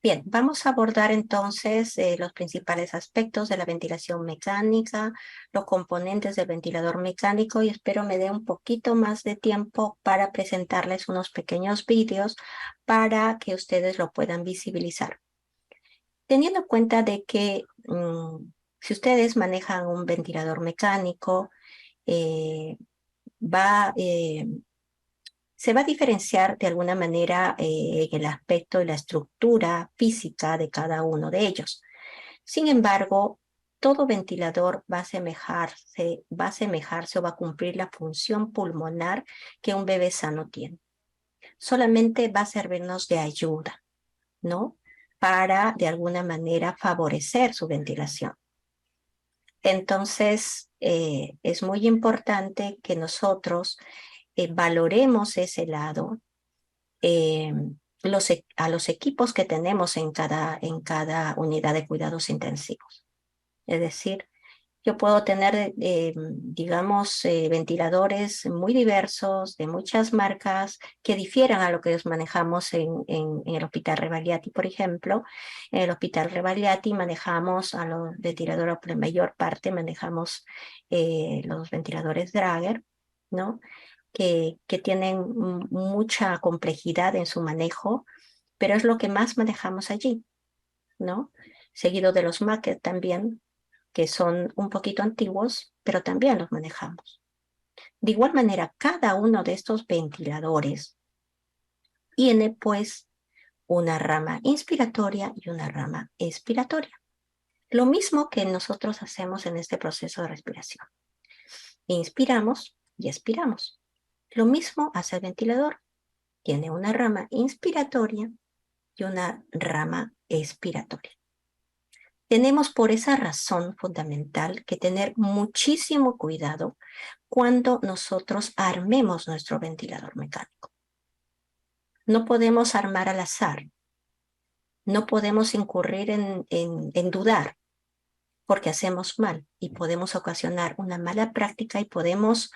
Bien, vamos a abordar entonces los principales aspectos de la ventilación mecánica, los componentes del ventilador mecánico y espero me dé un poquito más de tiempo para presentarles unos pequeños vídeos para que ustedes lo puedan visibilizar. Teniendo en cuenta de que si ustedes manejan un ventilador mecánico, eh, va se va a diferenciar de alguna manera en el aspecto y la estructura física de cada uno de ellos. Sin embargo, todo ventilador va a asemejarse o va a cumplir la función pulmonar que un bebé sano tiene. Solamente va a servirnos de ayuda, ¿no? Para, de alguna manera, favorecer su ventilación. Entonces, es muy importante que nosotros valoremos ese lado eh, a los equipos que tenemos en cada unidad de cuidados intensivos. Es decir, yo puedo tener, digamos, ventiladores muy diversos, de muchas marcas, que difieran a lo que manejamos en el Hospital Rebagliati, por ejemplo. En el Hospital Rebagliati manejamos a los ventiladores, por la mayor parte manejamos los ventiladores Drager, ¿no? Que tienen mucha complejidad en su manejo, pero es lo que más manejamos allí, ¿no? Seguido de los Macket también, que son un poquito antiguos, pero también los manejamos. De igual manera, cada uno de estos ventiladores tiene pues una rama inspiratoria y una rama expiratoria. Lo mismo que nosotros hacemos en este proceso de respiración. Inspiramos y expiramos. Lo mismo hace el ventilador. Tiene una rama inspiratoria y una rama expiratoria. Tenemos por esa razón fundamental que tener muchísimo cuidado cuando nosotros armemos nuestro ventilador mecánico. No podemos armar al azar, no podemos incurrir en dudar porque hacemos mal y podemos ocasionar una mala práctica y podemos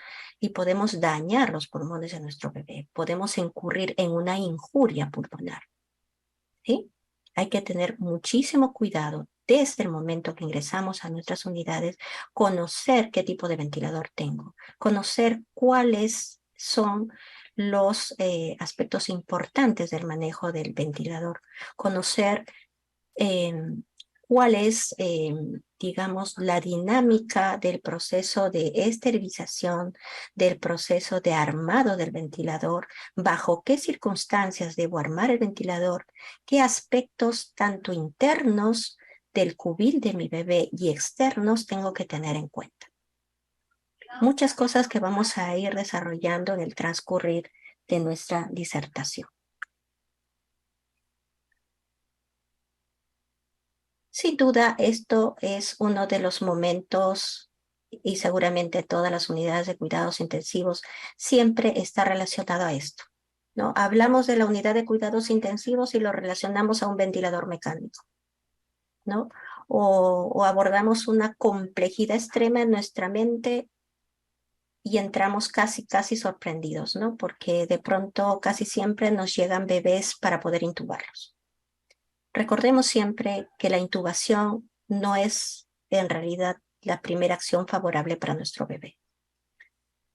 dañar los pulmones de nuestro bebé, podemos incurrir en una injuria pulmonar. ¿Sí? Hay que tener muchísimo cuidado desde el momento que ingresamos a nuestras unidades, conocer qué tipo de ventilador tengo, conocer cuáles son los aspectos importantes del manejo del ventilador, conocer eh, cuál es, digamos, la dinámica del proceso de esterilización, del proceso de armado del ventilador, bajo qué circunstancias debo armar el ventilador, qué aspectos tanto internos del cubil de mi bebé y externos tengo que tener en cuenta. Muchas cosas que vamos a ir desarrollando en el transcurrir de nuestra disertación. Sin duda, esto es uno de los momentos y seguramente todas las unidades de cuidados intensivos siempre está relacionado a esto, ¿no? Hablamos de la unidad de cuidados intensivos y lo relacionamos a un ventilador mecánico, ¿no? O abordamos una complejidad extrema en nuestra mente y entramos casi sorprendidos, ¿no? Porque de pronto casi siempre nos llegan bebés para poder intubarlos. Recordemos siempre que la intubación no es en realidad la primera acción favorable para nuestro bebé.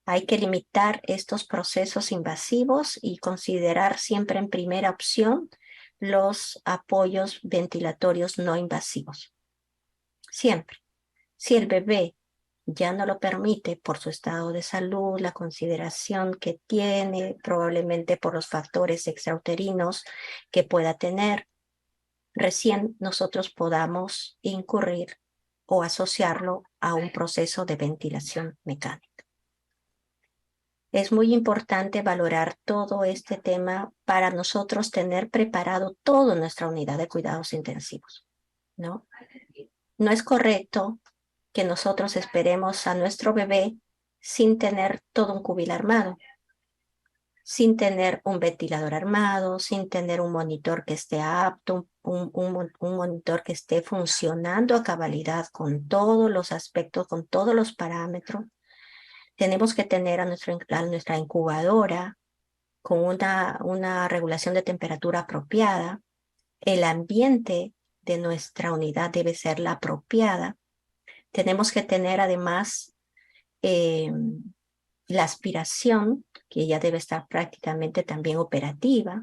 Hay que limitar estos procesos invasivos y considerar siempre en primera opción los apoyos ventilatorios no invasivos. Siempre. Si el bebé ya no lo permite por su estado de salud, la consideración que tiene, probablemente por los factores extrauterinos que pueda tener, recién nosotros podamos incurrir o asociarlo a un proceso de ventilación mecánica. Es muy importante valorar todo este tema para nosotros tener preparado toda nuestra unidad de cuidados intensivos, ¿no? No es correcto que nosotros esperemos a nuestro bebé sin tener todo un cubil armado, sin tener un ventilador armado, sin tener un monitor que esté apto, un monitor que esté funcionando a cabalidad con todos los aspectos, con todos los parámetros. Tenemos que tener a nuestra incubadora con una regulación de temperatura apropiada. El ambiente de nuestra unidad debe ser la apropiada. Tenemos que tener además la aspiración, que ya debe estar prácticamente también operativa.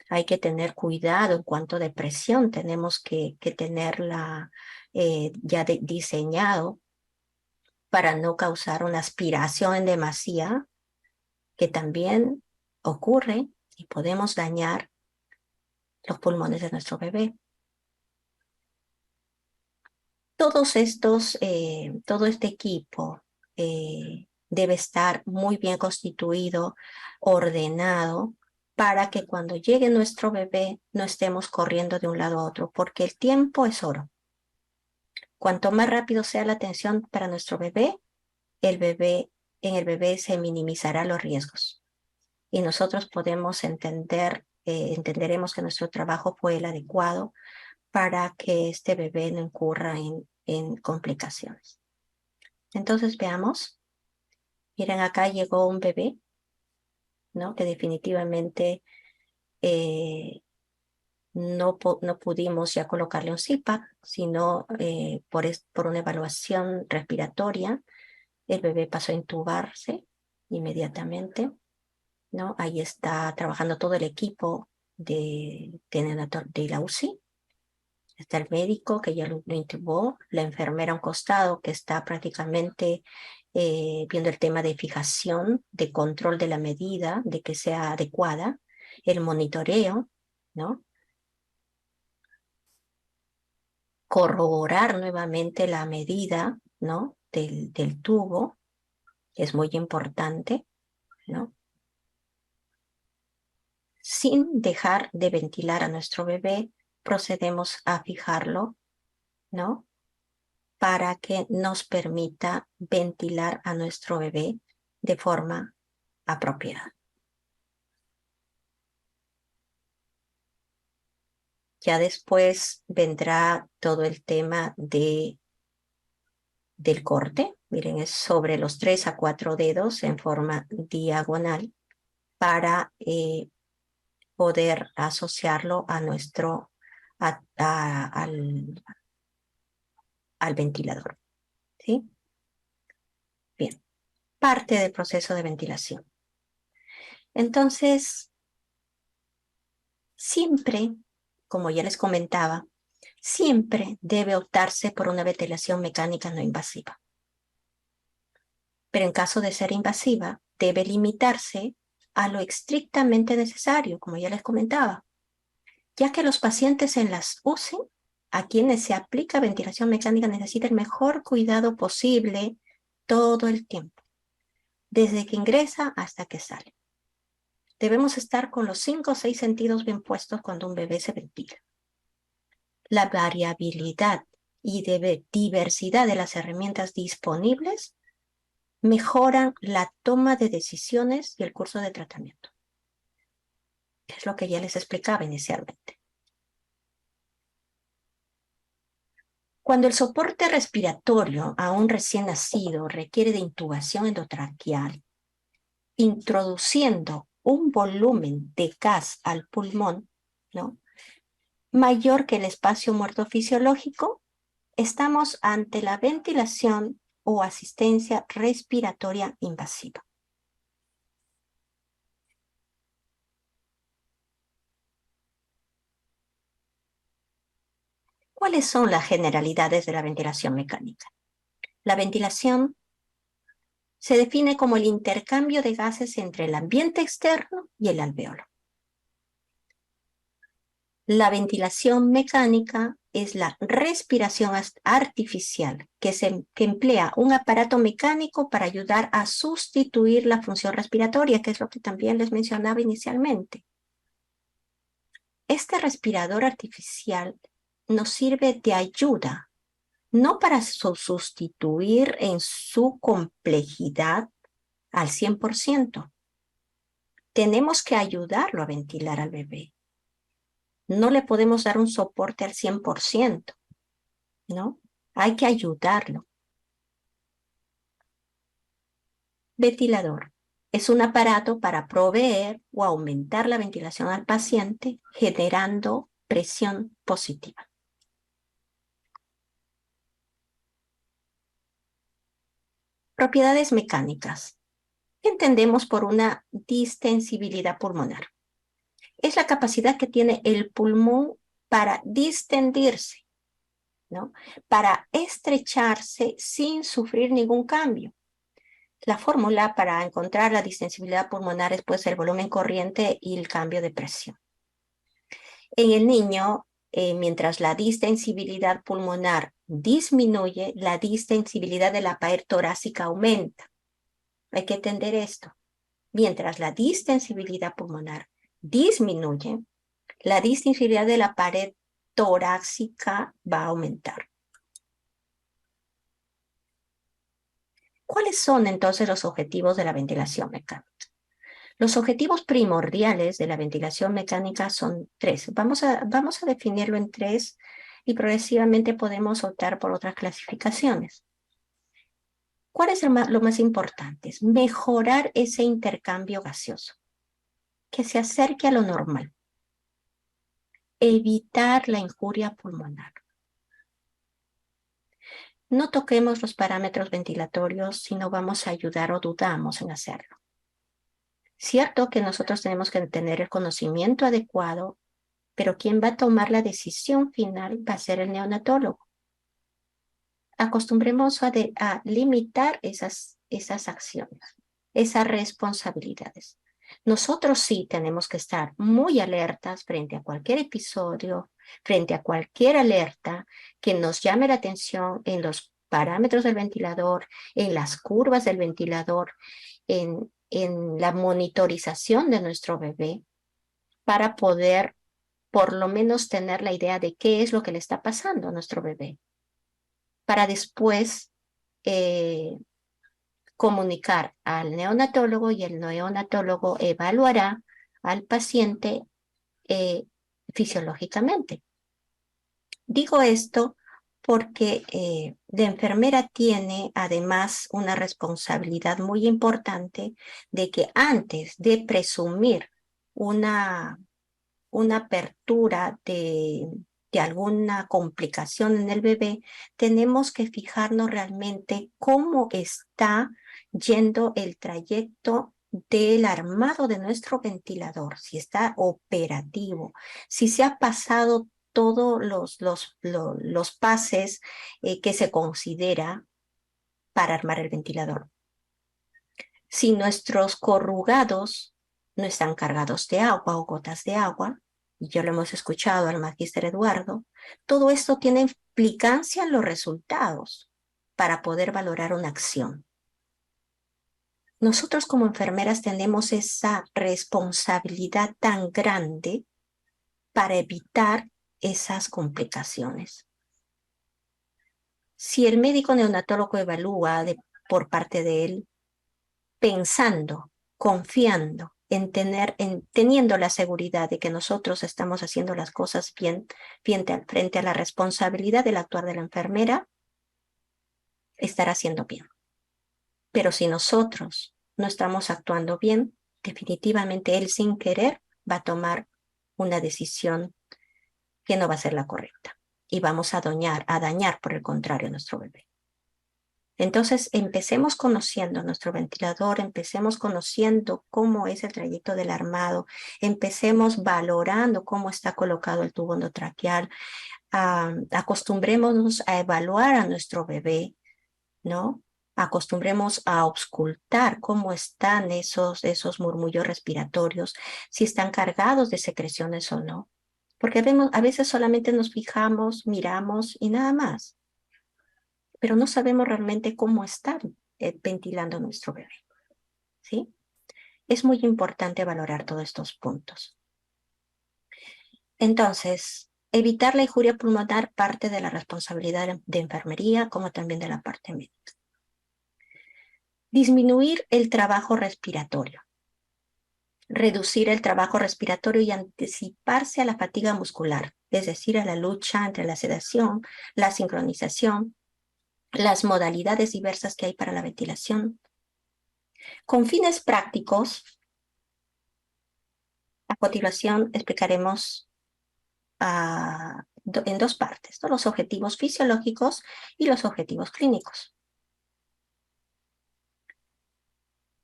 Hay que tener cuidado en cuanto de presión. Tenemos que tenerla ya diseñado para no causar una aspiración en demasía, que también ocurre y podemos dañar los pulmones de nuestro bebé. Todo este equipo debe estar muy bien constituido, ordenado, para que cuando llegue nuestro bebé no estemos corriendo de un lado a otro, porque el tiempo es oro. Cuanto más rápido sea la atención para nuestro bebé, en el bebé se minimizarán los riesgos. Y nosotros podemos entenderemos que nuestro trabajo fue el adecuado para que este bebé no incurra en complicaciones. Entonces veamos. Miren, acá llegó un bebé, ¿no? Que definitivamente no pudimos ya colocarle un CPAP, sino por una evaluación respiratoria, el bebé pasó a intubarse inmediatamente, ¿no? Ahí está trabajando todo el equipo de la UCI. Está el médico que ya lo intubó, la enfermera a un costado que está prácticamente viendo el tema de fijación, de control de la medida, de que sea adecuada, el monitoreo, ¿no? Corroborar nuevamente la medida, ¿no? Del tubo, es muy importante, ¿no? Sin dejar de ventilar a nuestro bebé, procedemos a fijarlo, ¿no? Para que nos permita ventilar a nuestro bebé de forma apropiada. Ya después vendrá todo el tema del corte. Miren, es sobre los 3 a 4 dedos en forma diagonal para poder asociarlo a al ventilador. ¿Sí? Bien, parte del proceso de ventilación. Entonces, siempre, como ya les comentaba, siempre debe optarse por una ventilación mecánica no invasiva. Pero en caso de ser invasiva, debe limitarse a lo estrictamente necesario, como ya les comentaba, ya que los pacientes en las UCI, a quienes se aplica ventilación mecánica, necesitan el mejor cuidado posible todo el tiempo, desde que ingresa hasta que sale. Debemos estar con los 5 o 6 sentidos bien puestos cuando un bebé se ventila. La variabilidad y diversidad de las herramientas disponibles mejoran la toma de decisiones y el curso de tratamiento. Es lo que ya les explicaba inicialmente. Cuando el soporte respiratorio a un recién nacido requiere de intubación endotraqueal, introduciendo un volumen de gas al pulmón, ¿no?, mayor que el espacio muerto fisiológico, estamos ante la ventilación o asistencia respiratoria invasiva. ¿Cuáles son las generalidades de la ventilación mecánica? La ventilación se define como el intercambio de gases entre el ambiente externo y el alveolo. La ventilación mecánica es la respiración artificial que emplea un aparato mecánico para ayudar a sustituir la función respiratoria, que es lo que también les mencionaba inicialmente. Este respirador artificial nos sirve de ayuda, no para sustituir en su complejidad al 100%. Tenemos que ayudarlo a ventilar al bebé. No le podemos dar un soporte al 100%, ¿no? Hay que ayudarlo. Ventilador. Es un aparato para proveer o aumentar la ventilación al paciente, generando presión positiva. Propiedades mecánicas. ¿Qué entendemos por una distensibilidad pulmonar? Es la capacidad que tiene el pulmón para distendirse, ¿no? Para estrecharse sin sufrir ningún cambio. La fórmula para encontrar la distensibilidad pulmonar es pues el volumen corriente y el cambio de presión. En el niño, mientras la distensibilidad pulmonar disminuye, la distensibilidad de la pared torácica aumenta. Hay que entender esto. Mientras la distensibilidad pulmonar disminuye, la distensibilidad de la pared torácica va a aumentar. ¿Cuáles son entonces los objetivos de la ventilación mecánica? Los objetivos primordiales de la ventilación mecánica son tres. Vamos a definirlo en tres y progresivamente podemos optar por otras clasificaciones. ¿Cuál es lo más importante? Es mejorar ese intercambio gaseoso, que se acerque a lo normal. Evitar la injuria pulmonar. No toquemos los parámetros ventilatorios si no vamos a ayudar o dudamos en hacerlo. Cierto que nosotros tenemos que tener el conocimiento adecuado, pero quien va a tomar la decisión final va a ser el neonatólogo. Acostumbremos a limitar esas acciones, esas responsabilidades. Nosotros sí tenemos que estar muy alertas frente a cualquier episodio, frente a cualquier alerta que nos llame la atención en los parámetros del ventilador, en las curvas del ventilador, en la monitorización de nuestro bebé, para poder por lo menos tener la idea de qué es lo que le está pasando a nuestro bebé, para después comunicar al neonatólogo y el neonatólogo evaluará al paciente fisiológicamente. Digo esto porque la enfermera tiene además una responsabilidad muy importante de que antes de presumir una apertura de alguna complicación en el bebé, tenemos que fijarnos realmente cómo está yendo el trayecto del armado de nuestro ventilador, si está operativo, si se ha pasado todos los pases que se considera para armar el ventilador. Si nuestros corrugados no están cargados de agua o gotas de agua, y ya lo hemos escuchado al magíster Eduardo, todo esto tiene implicancia en los resultados para poder valorar una acción. Nosotros como enfermeras tenemos esa responsabilidad tan grande para evitar esas complicaciones. Si el médico neonatólogo evalúa por parte de él, pensando, confiando teniendo la seguridad de que nosotros estamos haciendo las cosas bien frente a la responsabilidad del actuar de la enfermera, estará haciendo bien. Pero si nosotros no estamos actuando bien, definitivamente él sin querer va a tomar una decisión que no va a ser la correcta y vamos a dañar por el contrario a nuestro bebé. Entonces, empecemos conociendo nuestro ventilador, empecemos conociendo cómo es el trayecto del armado, empecemos valorando cómo está colocado el tubo endotraqueal, acostumbrémonos a evaluar a nuestro bebé, ¿no? Acostumbremos a auscultar cómo están esos murmullos respiratorios, si están cargados de secreciones o no. Porque a veces solamente nos fijamos, miramos y nada más, pero no sabemos realmente cómo está ventilando nuestro bebé, ¿sí? Es muy importante valorar todos estos puntos. Entonces, evitar la injuria pulmonar parte de la responsabilidad de enfermería, como también de la parte médica. Disminuir el trabajo respiratorio. Reducir el trabajo respiratorio y anticiparse a la fatiga muscular, es decir, a la lucha entre la sedación, la sincronización, las modalidades diversas que hay para la ventilación. Con fines prácticos, a continuación explicaremos en dos partes, ¿no? Los objetivos fisiológicos y los objetivos clínicos.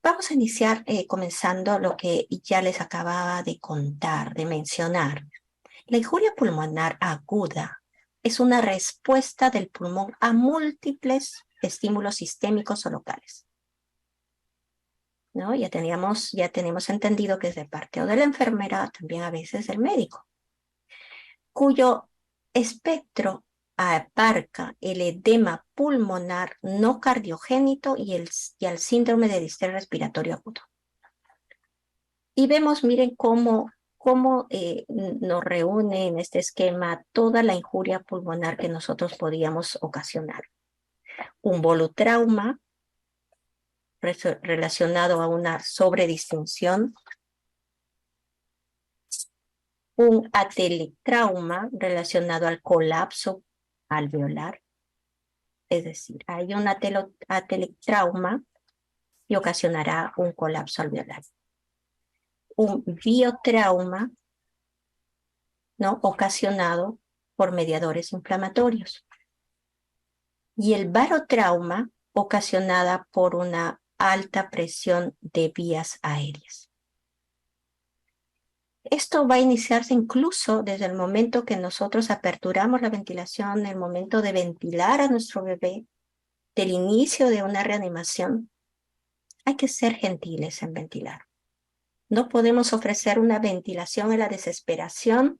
Vamos a iniciar comenzando lo que ya les acababa de contar, de mencionar. La injuria pulmonar aguda es una respuesta del pulmón a múltiples estímulos sistémicos o locales, ¿no? Ya tenemos entendido que es de parte o de la enfermera, también a veces del médico, cuyo espectro abarca el edema pulmonar no cardiogénito y el síndrome de distrés respiratorio agudo. Y vemos, miren cómo nos reúne en este esquema toda la injuria pulmonar que nosotros podíamos ocasionar. Un volutrauma relacionado a una sobredistinción, un atelectrauma relacionado al colapso alveolar, es decir, hay un atelectrauma y ocasionará un colapso alveolar. Un biotrauma, ¿no? Ocasionado por mediadores inflamatorios. Y el barotrauma ocasionada por una alta presión de vías aéreas. Esto va a iniciarse incluso desde el momento que nosotros aperturamos la ventilación, el momento de ventilar a nuestro bebé, del inicio de una reanimación. Hay que ser gentiles en ventilar. No podemos ofrecer una ventilación en la desesperación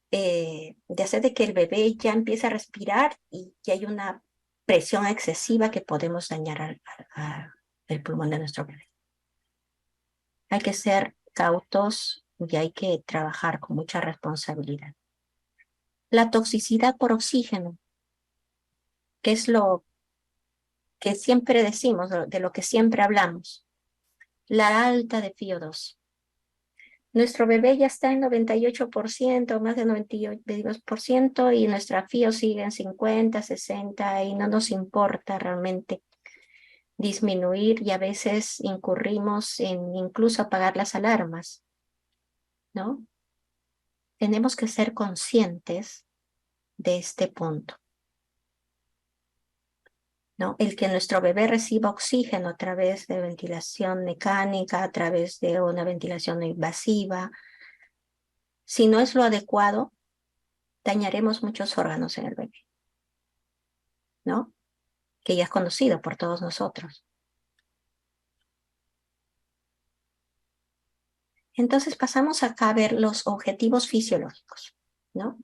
de hacer de que el bebé ya empiece a respirar y que hay una presión excesiva que podemos dañar el pulmón de nuestro bebé. Hay que ser cautos y hay que trabajar con mucha responsabilidad. La toxicidad por oxígeno, que es lo que siempre decimos, de lo que siempre hablamos. La alta de FiO2. Nuestro bebé ya está en 98%, más de 92%, y nuestra FiO sigue en 50, 60, y no nos importa realmente disminuir, y a veces incurrimos en incluso apagar las alarmas, ¿no? Tenemos que ser conscientes de este punto, ¿no? El que nuestro bebé reciba oxígeno a través de ventilación mecánica, a través de una ventilación invasiva, si no es lo adecuado, dañaremos muchos órganos en el bebé, ¿no? Que ya es conocido por todos nosotros. Entonces pasamos acá a ver los objetivos fisiológicos, ¿no?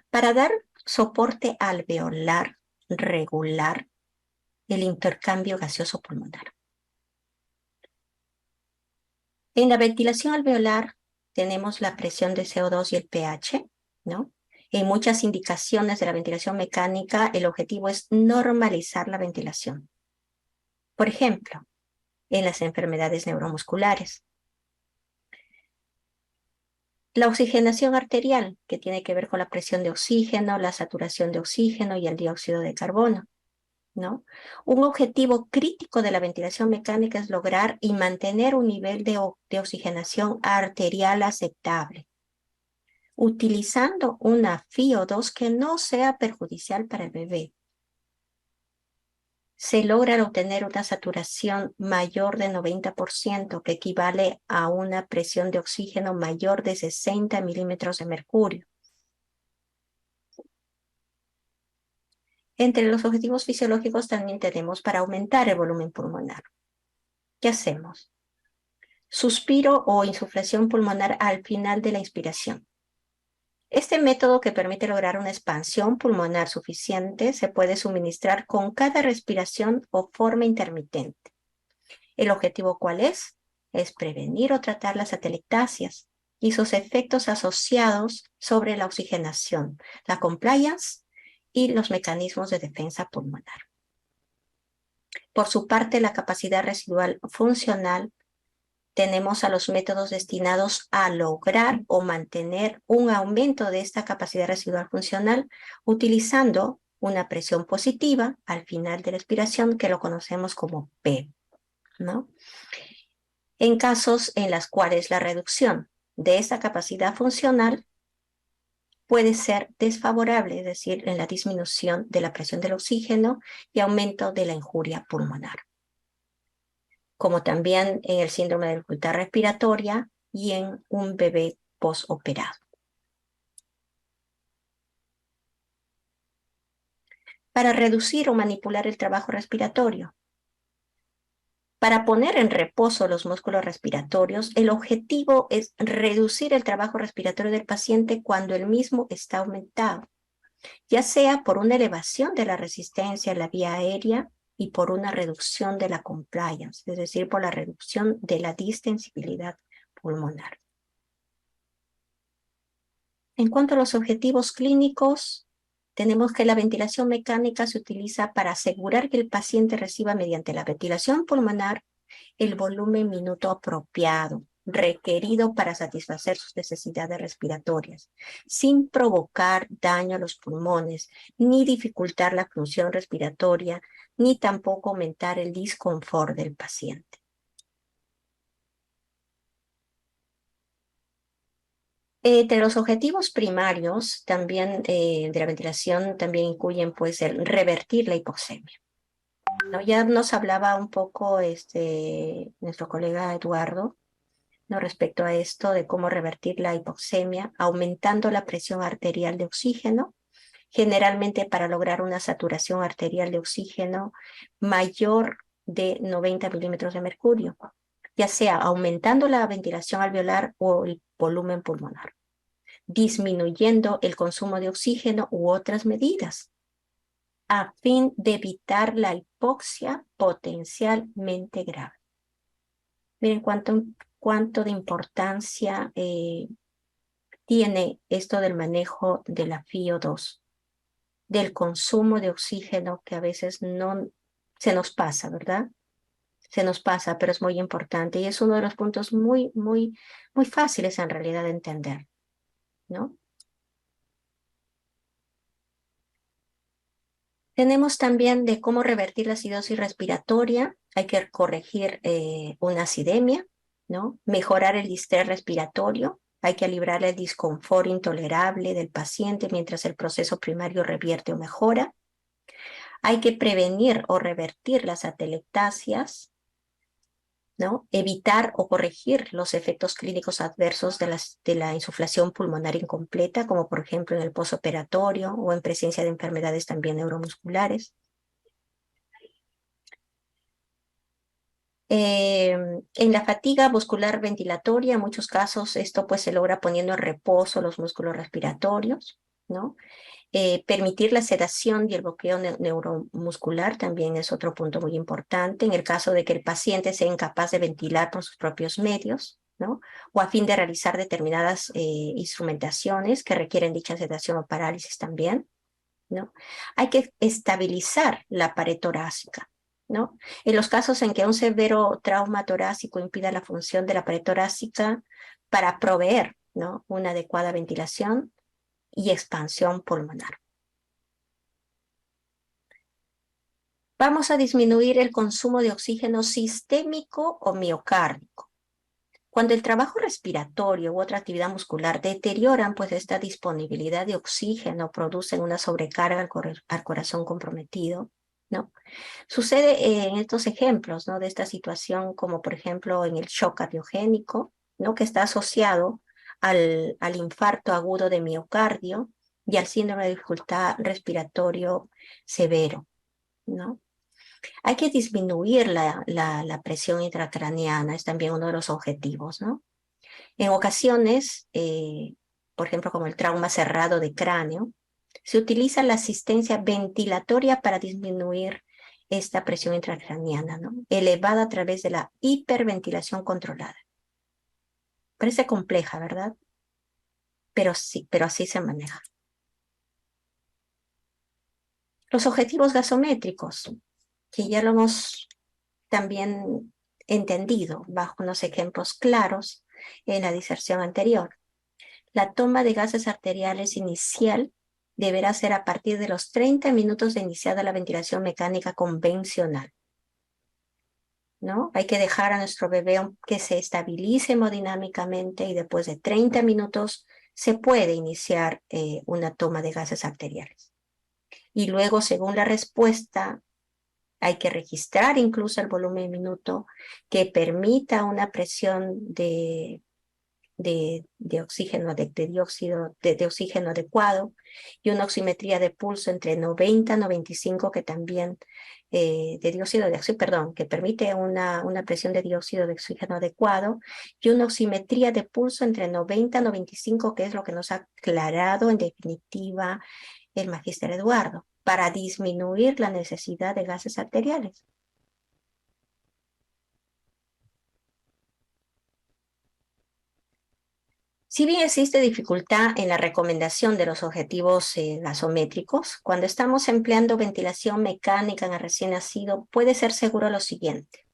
Para dar soporte alveolar regular, el intercambio gaseoso pulmonar. En la ventilación alveolar tenemos la presión de CO2 y el pH, ¿no? En muchas indicaciones de la ventilación mecánica, el objetivo es normalizar la ventilación. Por ejemplo, en las enfermedades neuromusculares. La oxigenación arterial, que tiene que ver con la presión de oxígeno, la saturación de oxígeno y el dióxido de carbono, ¿no? Un objetivo crítico de la ventilación mecánica es lograr y mantener un nivel de oxigenación arterial aceptable, utilizando una FiO2 que no sea perjudicial para el bebé. Se logra obtener una saturación mayor de 90%, que equivale a una presión de oxígeno mayor de 60 milímetros de mercurio. Entre los objetivos fisiológicos también tenemos para aumentar el volumen pulmonar. ¿Qué hacemos? Suspiro o insuflación pulmonar al final de la inspiración. Este método, que permite lograr una expansión pulmonar suficiente, se puede suministrar con cada respiración o forma intermitente. ¿El objetivo cuál es? Es prevenir o tratar las atelectasias y sus efectos asociados sobre la oxigenación, la compliance y los mecanismos de defensa pulmonar. Por su parte, la capacidad residual funcional, tenemos a los métodos destinados a lograr o mantener un aumento de esta capacidad residual funcional utilizando una presión positiva al final de la expiración, que lo conocemos como P, ¿no? En casos en los cuales la reducción de esta capacidad funcional puede ser desfavorable, es decir, en la disminución de la presión del oxígeno y aumento de la injuria pulmonar, como también en el síndrome de dificultad respiratoria y en un bebé postoperado. Para reducir o manipular el trabajo respiratorio. Para poner en reposo los músculos respiratorios, el objetivo es reducir el trabajo respiratorio del paciente cuando el mismo está aumentado, ya sea por una elevación de la resistencia en la vía aérea y por una reducción de la compliance, es decir, por la reducción de la distensibilidad pulmonar. En cuanto a los objetivos clínicos, tenemos que la ventilación mecánica se utiliza para asegurar que el paciente reciba mediante la ventilación pulmonar el volumen minuto apropiado, requerido para satisfacer sus necesidades respiratorias, sin provocar daño a los pulmones, ni dificultar la función respiratoria, ni tampoco aumentar el disconfort del paciente. Entre los objetivos primarios también de la ventilación también incluyen pues el revertir la hipoxemia, ¿no? Ya nos hablaba un poco nuestro colega Eduardo, ¿no? Respecto a esto de cómo revertir la hipoxemia, aumentando la presión arterial de oxígeno, generalmente para lograr una saturación arterial de oxígeno mayor de 90 milímetros de mercurio, ya sea aumentando la ventilación alveolar o el volumen pulmonar, disminuyendo el consumo de oxígeno u otras medidas, a fin de evitar la hipoxia potencialmente grave. Miren cuánto de importancia tiene esto del manejo de la FiO2, del consumo de oxígeno que a veces no se nos pasa, ¿verdad? Se nos pasa, pero es muy importante y es uno de los puntos muy fáciles en realidad de entender, ¿no? Tenemos también de cómo revertir la acidosis respiratoria. Hay que corregir una acidemia, ¿no? Mejorar el distrés respiratorio. Hay que librar el disconfort intolerable del paciente mientras el proceso primario revierte o mejora. Hay que prevenir o revertir las atelectasias, ¿no? Evitar o corregir los efectos clínicos adversos de la insuflación pulmonar incompleta, como por ejemplo en el posoperatorio o en presencia de enfermedades también neuromusculares. En la fatiga muscular ventilatoria, en muchos casos esto pues se logra poniendo en reposo los músculos respiratorios, ¿no? Permitir la sedación y el bloqueo neuromuscular también es otro punto muy importante en el caso de que el paciente sea incapaz de ventilar por sus propios medios, ¿no? O a fin de realizar determinadas instrumentaciones que requieren dicha sedación o parálisis también, ¿no? Hay que estabilizar la pared torácica, ¿no? En los casos en que un severo trauma torácico impida la función de la pared torácica para proveer, ¿no? Una adecuada ventilación y expansión pulmonar. Vamos a disminuir el consumo de oxígeno sistémico o miocárdico. Cuando el trabajo respiratorio u otra actividad muscular deterioran pues esta disponibilidad de oxígeno, producen una sobrecarga al corazón comprometido, ¿no? Sucede en estos ejemplos, ¿no? De esta situación como por ejemplo en el shock cardiogénico, ¿no? Que está asociado al infarto agudo de miocardio y al síndrome de dificultad respiratorio severo, ¿no? Hay que disminuir la presión intracraneana, es también uno de los objetivos, ¿no? En ocasiones, por ejemplo, como el trauma cerrado de cráneo, se utiliza la asistencia ventilatoria para disminuir esta presión intracraneana, ¿no? Elevada a través de la hiperventilación controlada. Parece compleja, ¿verdad? Pero sí, pero así se maneja. Los objetivos gasométricos, que ya lo hemos también entendido bajo unos ejemplos claros en la diserción anterior. La toma de gases arteriales inicial deberá ser a partir de los 30 minutos de iniciada la ventilación mecánica convencional, ¿no? Hay que dejar a nuestro bebé que se estabilice hemodinámicamente y después de 30 minutos se puede iniciar una toma de gases arteriales. Y luego, según la respuesta, hay que registrar incluso el volumen minuto que permita una presión de oxígeno, de oxígeno adecuado y una oximetría de pulso entre 90 y 95 que también, de dióxido de oxígeno, perdón, que permite una presión de dióxido de oxígeno adecuado y una oximetría de pulso entre 90 y 95, que es lo que nos ha aclarado en definitiva el magíster Eduardo, para disminuir la necesidad de gases arteriales. Si bien existe dificultad en la recomendación de los objetivos gasométricos, cuando estamos empleando ventilación mecánica en el recién nacido, puede ser seguro lo siguiente.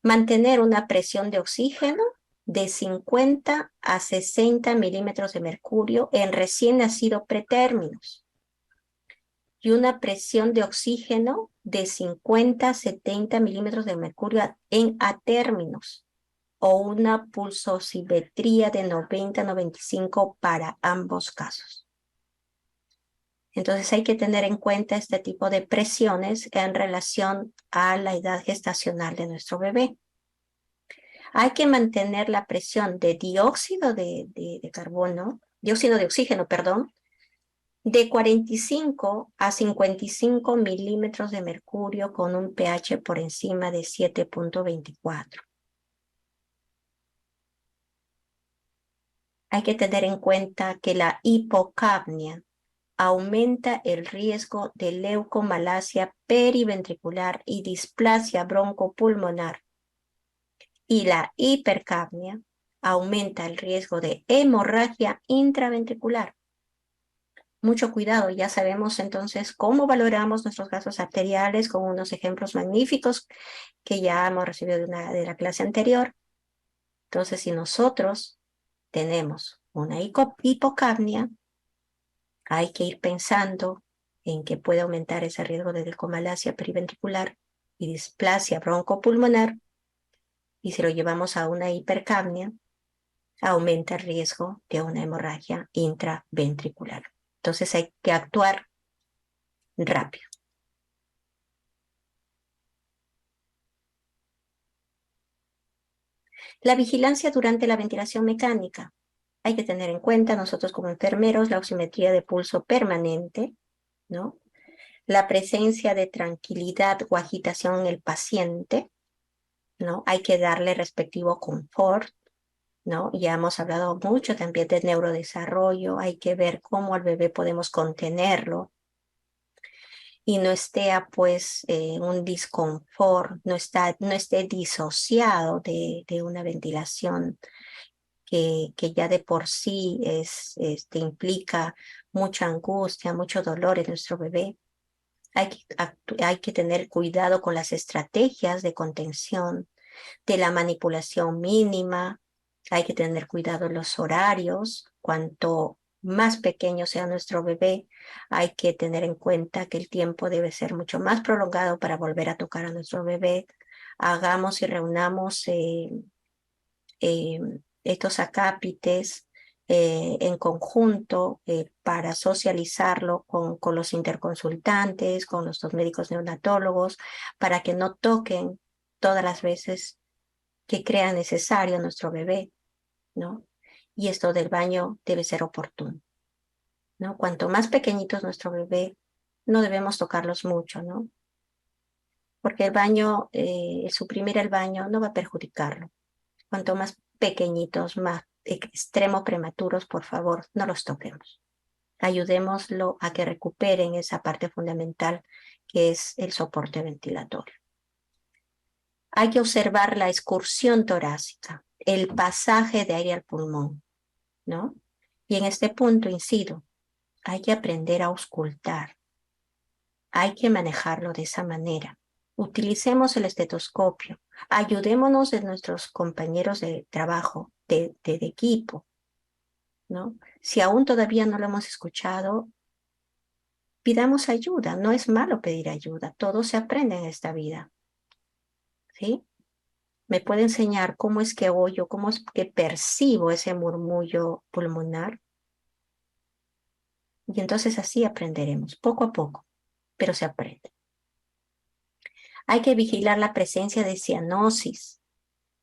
Mantener una presión de oxígeno de 50 a 60 milímetros de mercurio en recién nacido pretérminos y una presión de oxígeno de 50 a 70 milímetros de mercurio en atérminos, o una pulsosimetría de 90 a 95 para ambos casos. Entonces hay que tener en cuenta este tipo de presiones en relación a la edad gestacional de nuestro bebé. Hay que mantener la presión de dióxido de oxígeno, perdón, de 45 a 55 milímetros de mercurio con un pH por encima de 7.24. Hay que tener en cuenta que la hipocapnia aumenta el riesgo de leucomalacia periventricular y displasia broncopulmonar, y la hipercapnia aumenta el riesgo de hemorragia intraventricular. Mucho cuidado, ya sabemos entonces cómo valoramos nuestros gases arteriales con unos ejemplos magníficos que ya hemos recibido de la clase anterior. Entonces, si nosotros tenemos una hipocapnia, hay que ir pensando en que puede aumentar ese riesgo de leucomalacia periventricular y displasia broncopulmonar, y si lo llevamos a una hipercapnia, aumenta el riesgo de una hemorragia intraventricular. Entonces hay que actuar rápido. La vigilancia durante la ventilación mecánica. Hay que tener en cuenta nosotros como enfermeros la oximetría de pulso permanente, ¿no? La presencia de tranquilidad o agitación en el paciente, ¿no? Hay que darle respectivo confort, ¿no? Ya hemos hablado mucho también de neurodesarrollo, hay que ver cómo al bebé podemos contenerlo y no esté pues un disconfort, no esté disociado de una ventilación que ya de por sí implica mucha angustia, mucho dolor en nuestro bebé. Hay que tener cuidado con las estrategias de contención, de la manipulación mínima. Hay que tener cuidado en los horarios. Cuanto más pequeño sea nuestro bebé, hay que tener en cuenta que el tiempo debe ser mucho más prolongado para volver a tocar a nuestro bebé. Hagamos y reunamos eh, estos acápites en conjunto para socializarlo con los interconsultantes, con nuestros médicos neonatólogos, para que no toquen todas las veces que crean necesario a nuestro bebé, ¿no? Y esto del baño debe ser oportuno, ¿no? Cuanto más pequeñito es nuestro bebé, no debemos tocarlos mucho, ¿no? Porque el baño, suprimir el baño no va a perjudicarlo. Cuanto más pequeñitos, más extremo prematuros, por favor, no los toquemos. Ayudémoslo a que recuperen esa parte fundamental que es el soporte ventilatorio. Hay que observar la excursión torácica, el pasaje de aire al pulmón, ¿no? Y en este punto incido, hay que aprender a auscultar, hay que manejarlo de esa manera. Utilicemos el estetoscopio, ayudémonos de nuestros compañeros de trabajo, de equipo, ¿no? Si aún todavía no lo hemos escuchado, pidamos ayuda. No es malo pedir ayuda. Todo se aprende en esta vida, ¿sí? ¿Me puede enseñar cómo es que oyo, cómo es que percibo ese murmullo pulmonar? Y entonces así aprenderemos, poco a poco, pero se aprende. Hay que vigilar la presencia de cianosis,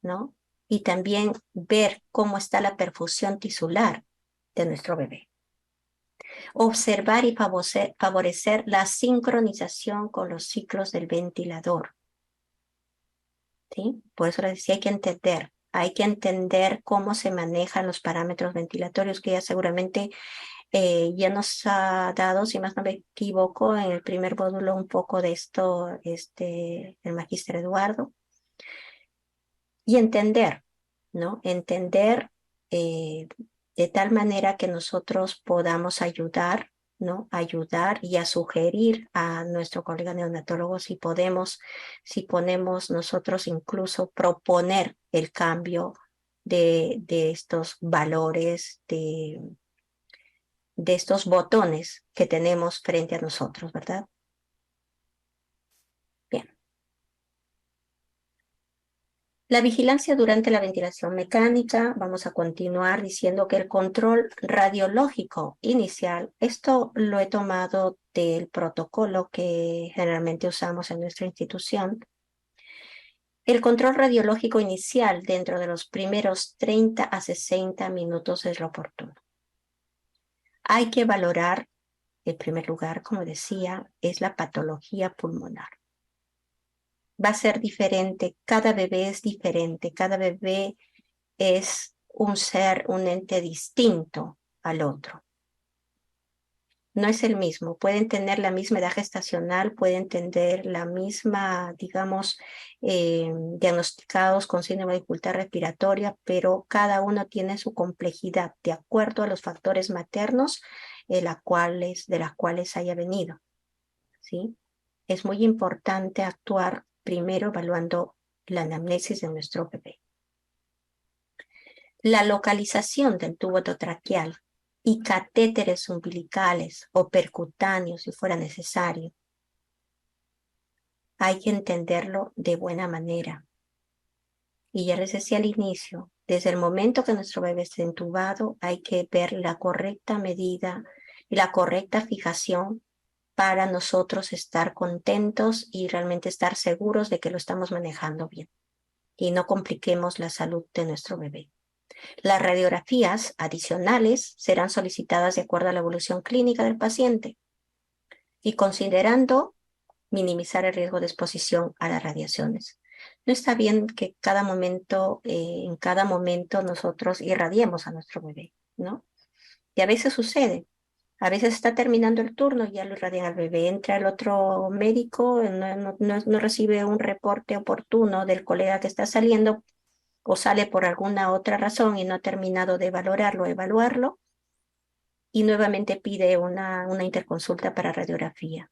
¿no? Y también ver cómo está la perfusión tisular de nuestro bebé. Observar y favorecer la sincronización con los ciclos del ventilador, ¿sí? Por eso les decía, hay que entender cómo se manejan los parámetros ventilatorios, que ya seguramente ya nos ha dado, si más no me equivoco, en el primer módulo un poco de esto, el magíster Eduardo. Y entender, ¿no? Entender de tal manera que nosotros podamos ayudar, ¿no? Ayudar y a sugerir a nuestro colega neonatólogo si ponemos nosotros incluso proponer el cambio de estos valores, de estos botones que tenemos frente a nosotros, ¿verdad? Bien. La vigilancia durante la ventilación mecánica, vamos a continuar diciendo que el control radiológico inicial, esto lo he tomado del protocolo que generalmente usamos en nuestra institución. El control radiológico inicial dentro de los primeros 30 a 60 minutos es lo oportuno. Hay que valorar, en primer lugar, como decía, es la patología pulmonar. Va a ser diferente, cada bebé es diferente, cada bebé es un ser, un ente distinto al otro. No es el mismo. Pueden tener la misma edad gestacional, pueden tener la misma, digamos, diagnosticados con síndrome de dificultad respiratoria, pero cada uno tiene su complejidad de acuerdo a los factores maternos de las cuales haya venido, ¿sí? Es muy importante actuar primero evaluando la anamnesis de nuestro bebé. La localización del tubo endotraqueal y catéteres umbilicales o percutáneos si fuera necesario. Hay que entenderlo de buena manera. Y ya les decía al inicio, desde el momento que nuestro bebé esté entubado, hay que ver la correcta medida y la correcta fijación para nosotros estar contentos y realmente estar seguros de que lo estamos manejando bien y no compliquemos la salud de nuestro bebé. Las radiografías adicionales serán solicitadas de acuerdo a la evolución clínica del paciente y considerando minimizar el riesgo de exposición a las radiaciones. No está bien que en cada momento nosotros irradiemos a nuestro bebé, ¿no? Y a veces sucede. A veces está terminando el turno y ya lo irradian al bebé. Entra el otro médico, no recibe un reporte oportuno del colega que está saliendo o sale por alguna otra razón y no ha terminado de evaluarlo, y nuevamente pide una interconsulta para radiografía,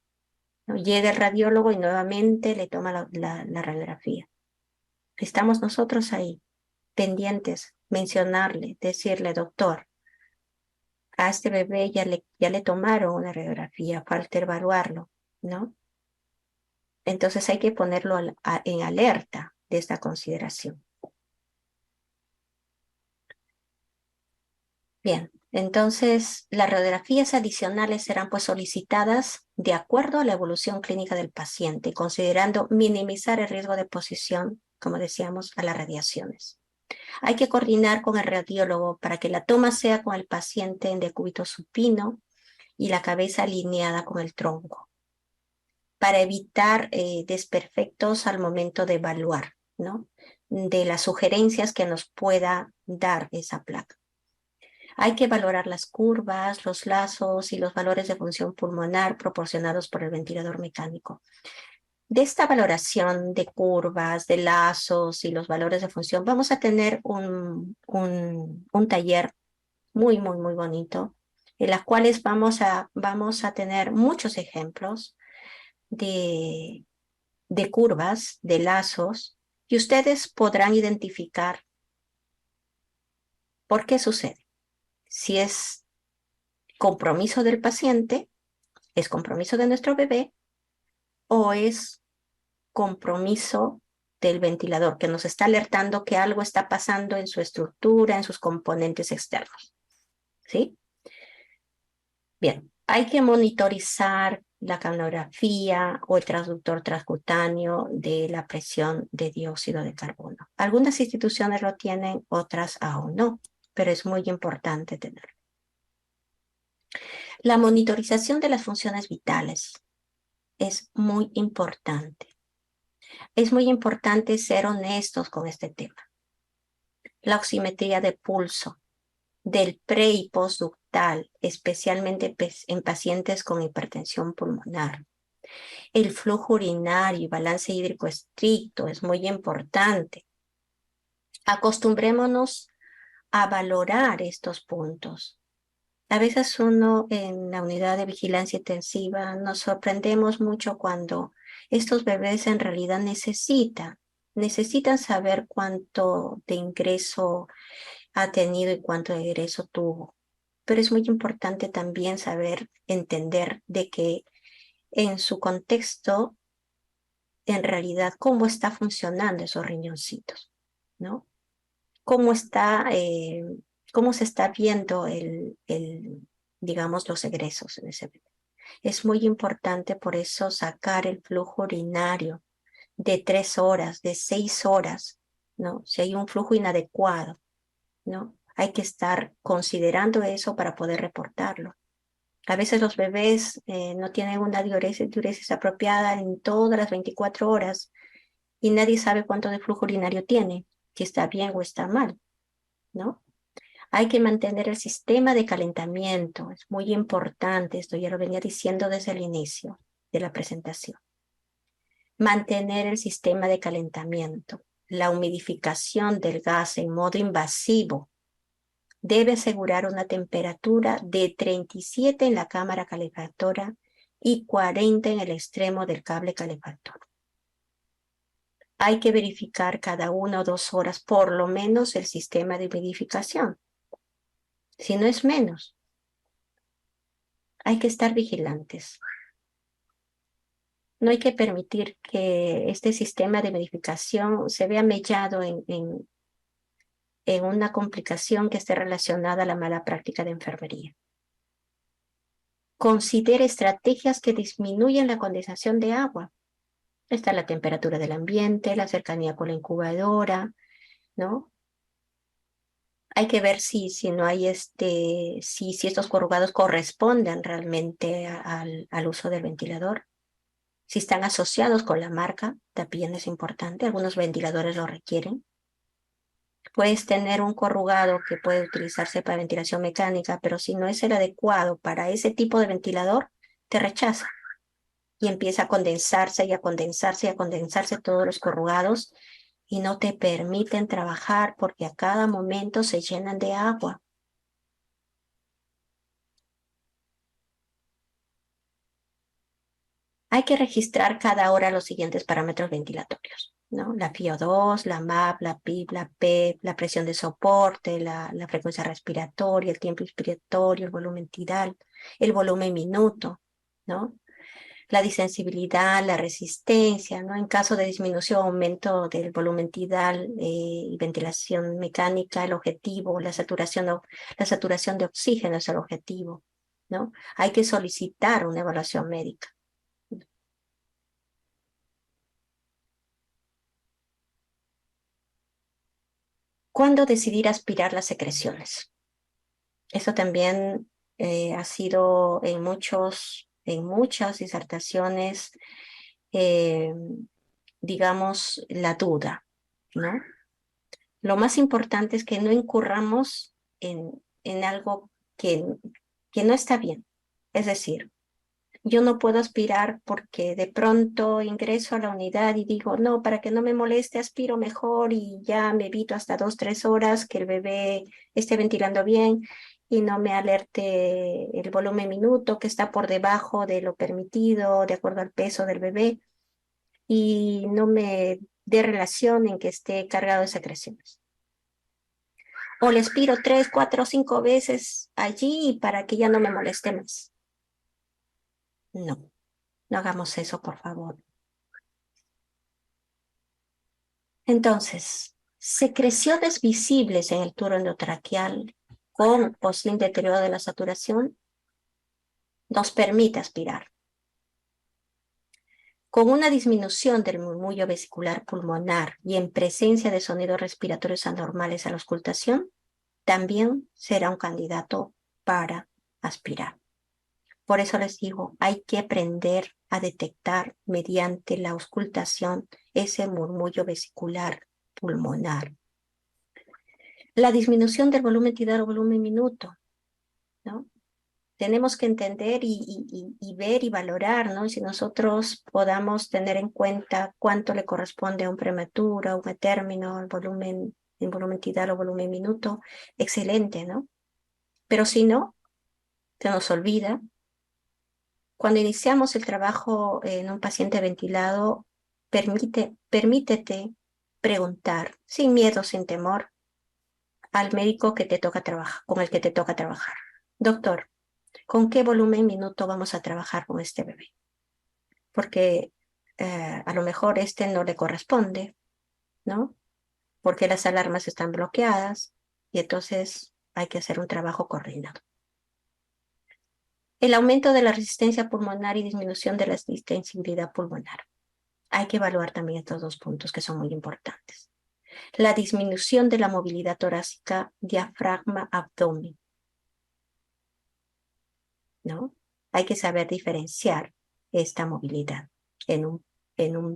¿no? Llega el radiólogo y nuevamente le toma la radiografía. Estamos nosotros ahí, pendientes, mencionarle, decirle, doctor, a este bebé ya le tomaron una radiografía, falta evaluarlo, ¿no? Entonces hay que ponerlo en alerta de esta consideración. Bien, entonces las radiografías adicionales serán pues solicitadas de acuerdo a la evolución clínica del paciente, considerando minimizar el riesgo de exposición, como decíamos, a las radiaciones. Hay que coordinar con el radiólogo para que la toma sea con el paciente en decúbito supino y la cabeza alineada con el tronco, para evitar desperfectos al momento de evaluar, ¿no? De las sugerencias que nos pueda dar esa placa. Hay que valorar las curvas, los lazos y los valores de función pulmonar proporcionados por el ventilador mecánico. De esta valoración de curvas, de lazos y los valores de función, vamos a tener un taller muy, muy, muy bonito, en las cuales vamos a tener muchos ejemplos de curvas, de lazos, y ustedes podrán identificar por qué sucede. Si es compromiso del paciente, es compromiso de nuestro bebé o es compromiso del ventilador, que nos está alertando que algo está pasando en su estructura, en sus componentes externos. ¿Sí? Bien, hay que monitorizar la canografía o el transductor transcutáneo de la presión de dióxido de carbono. Algunas instituciones lo tienen, otras aún no, pero es muy importante tenerlo. La monitorización de las funciones vitales es muy importante. Es muy importante ser honestos con este tema. La oximetría de pulso del pre y postductal, especialmente en pacientes con hipertensión pulmonar. El flujo urinario y balance hídrico estricto es muy importante. Acostumbrémonos a valorar estos puntos. A veces uno en la unidad de vigilancia intensiva nos sorprendemos mucho cuando estos bebés en realidad necesitan saber cuánto de ingreso ha tenido y cuánto de egreso tuvo. Pero es muy importante también saber entender de que en su contexto, en realidad, cómo está funcionando esos riñoncitos, ¿no? Cómo cómo se está viendo digamos, los egresos en ese bebé. Es muy importante por eso sacar el flujo urinario de 3 horas, de 6 horas, ¿no? Si hay un flujo inadecuado, ¿no? Hay que estar considerando eso para poder reportarlo. A veces los bebés no tienen una diuresis apropiada en todas las 24 horas y nadie sabe cuánto de flujo urinario tiene, si está bien o está mal, ¿no? Hay que mantener el sistema de calentamiento. Es muy importante, esto ya lo venía diciendo desde el inicio de la presentación. Mantener el sistema de calentamiento. La humidificación del gas en modo invasivo debe asegurar una temperatura de 37 en la cámara calefactora y 40 en el extremo del cable calefactor. Hay que verificar cada 1 o 2 horas por lo menos el sistema de humidificación. Si no es menos, hay que estar vigilantes. No hay que permitir que este sistema de humidificación se vea mellado en una complicación que esté relacionada a la mala práctica de enfermería. Considere estrategias que disminuyan la condensación de agua. Está la temperatura del ambiente, la cercanía con la incubadora, ¿no? Hay que ver si no hay si estos corrugados corresponden realmente al uso del ventilador. Si están asociados con la marca, también es importante. Algunos ventiladores lo requieren. Puedes tener un corrugado que puede utilizarse para ventilación mecánica, pero si no es el adecuado para ese tipo de ventilador, te rechaza y empieza a condensarse y a condensarse y a condensarse todos los corrugados y no te permiten trabajar porque a cada momento se llenan de agua. Hay que registrar cada hora los siguientes parámetros ventilatorios, ¿no? La FiO2, la MAP, la PIP, la PEP, la presión de soporte, la frecuencia respiratoria, el tiempo inspiratorio, el volumen tidal, el volumen minuto, ¿no? La disensibilidad, la resistencia, ¿no? En caso de disminución o aumento del volumen tidal y ventilación mecánica, el objetivo, la saturación de oxígeno es el objetivo, ¿no? Hay que solicitar una evaluación médica. ¿Cuándo decidir aspirar las secreciones? Eso también ha sido en muchas disertaciones, eh, digamos, la duda, ¿no? Lo más importante es que no incurramos en algo que no está bien. Es decir, yo no puedo aspirar porque de pronto ingreso a la unidad y digo, no, para que no me moleste, aspiro mejor y ya me evito hasta 2, 3 horas que el bebé esté ventilando bien y no me alerte el volumen minuto que está por debajo de lo permitido de acuerdo al peso del bebé y no me dé relación en que esté cargado de secreciones. O le aspiro 3, 4, 5 veces allí para que ya no me moleste más. No, no hagamos eso, por favor. Entonces, secreciones visibles en el tubo endotraqueal con o sin deterioro de la saturación nos permite aspirar. Con una disminución del murmullo vesicular pulmonar y en presencia de sonidos respiratorios anormales a la auscultación, también será un candidato para aspirar. Por eso les digo, hay que aprender a detectar mediante la auscultación ese murmullo vesicular pulmonar. La disminución del volumen tidal o volumen minuto, ¿no? Tenemos que entender y ver y valorar, ¿no? Y si nosotros podamos tener en cuenta cuánto le corresponde a un prematuro, a un término, el volumen tidal o volumen minuto, excelente, ¿no? Pero si no, se nos olvida. Cuando iniciamos el trabajo en un paciente ventilado, permítete preguntar, sin miedo, sin temor, al médico que te toca trabajar, con el que te toca trabajar. Doctor, ¿con qué volumen minuto vamos a trabajar con este bebé? Porque a lo mejor este no le corresponde, ¿no? Porque las alarmas están bloqueadas y entonces hay que hacer un trabajo coordinado. El aumento de la resistencia pulmonar y disminución de la distensibilidad pulmonar. Hay que evaluar también estos dos puntos que son muy importantes. La disminución de la movilidad torácica, diafragma, abdomen, ¿no? Hay que saber diferenciar esta movilidad. En un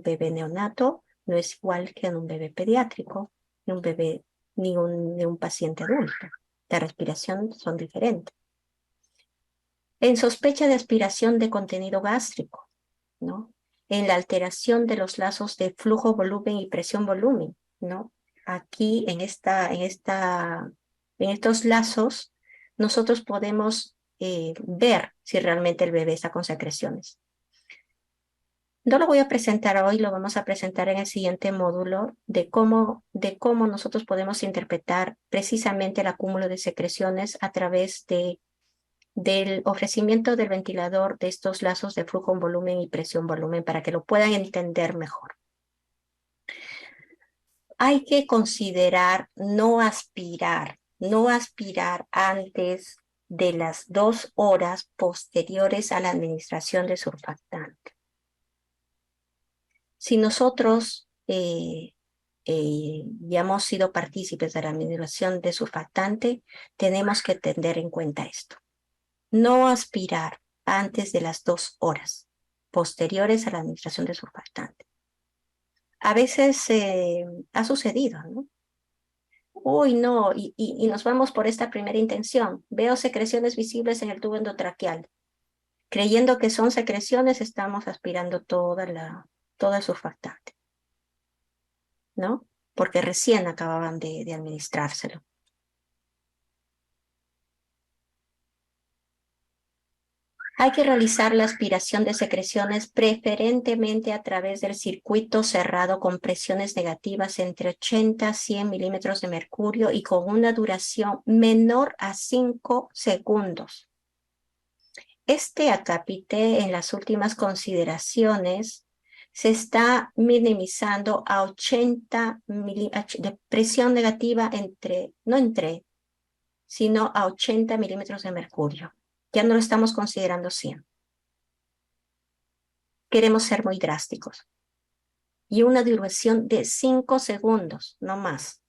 bebé neonato no es igual que en un bebé pediátrico, ni un bebé, ni un paciente adulto. La respiración son diferentes. En sospecha de aspiración de contenido gástrico, ¿no? En la alteración de los lazos de flujo-volumen y presión-volumen, ¿no? Aquí en estos lazos, nosotros podemos ver si realmente el bebé está con secreciones. No lo voy a presentar hoy, lo vamos a presentar en el siguiente módulo de cómo nosotros podemos interpretar precisamente el acúmulo de secreciones a través del ofrecimiento del ventilador de estos lazos de flujo en volumen y presión volumen para que lo puedan entender mejor. Hay que considerar no aspirar antes de las 2 horas posteriores a la administración de surfactante. Si nosotros ya hemos sido partícipes de la administración de surfactante, tenemos que tener en cuenta esto. No aspirar antes de las 2 horas posteriores a la administración de surfactante. A veces ha sucedido, ¿no? Uy, no, y nos vamos por esta primera intención. Veo secreciones visibles en el tubo endotraqueal. Creyendo que son secreciones, estamos aspirando toda el surfactante, ¿no? Porque recién acababan de administrárselo. Hay que realizar la aspiración de secreciones preferentemente a través del circuito cerrado con presiones negativas entre 80 a 100 milímetros de mercurio y con una duración menor a 5 segundos. Este acápite en las últimas consideraciones se está minimizando a 80 de presión negativa sino a 80 milímetros de mercurio. Ya no lo estamos considerando 100. Queremos ser muy drásticos. Y una duración de 5 segundos, no más.